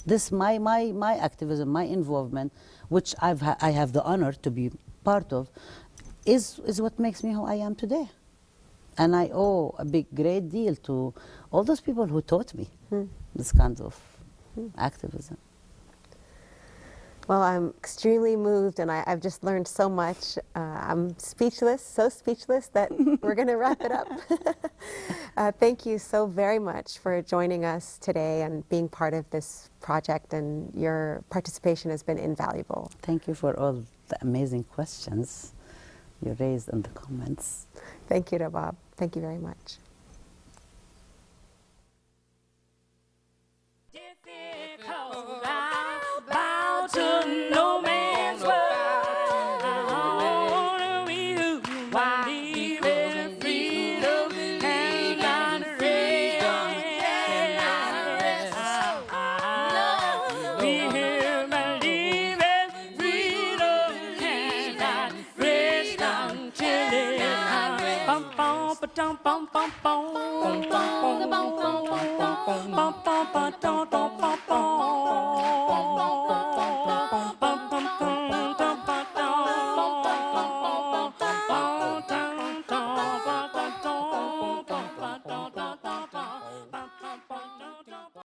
S3: this my activism, my involvement, which I have the honor to be part of, is what makes me who I am today. And I owe a great deal to all those people who taught me this kind of activism.
S2: Well, I'm extremely moved, and I've just learned so much. I'm speechless, so speechless that we're going to wrap it up. Thank you so very much for joining us today and being part of this project, and your participation has been invaluable.
S3: Thank you for all the amazing questions you raised in the comments.
S2: Thank you, Rabab. Thank you very much.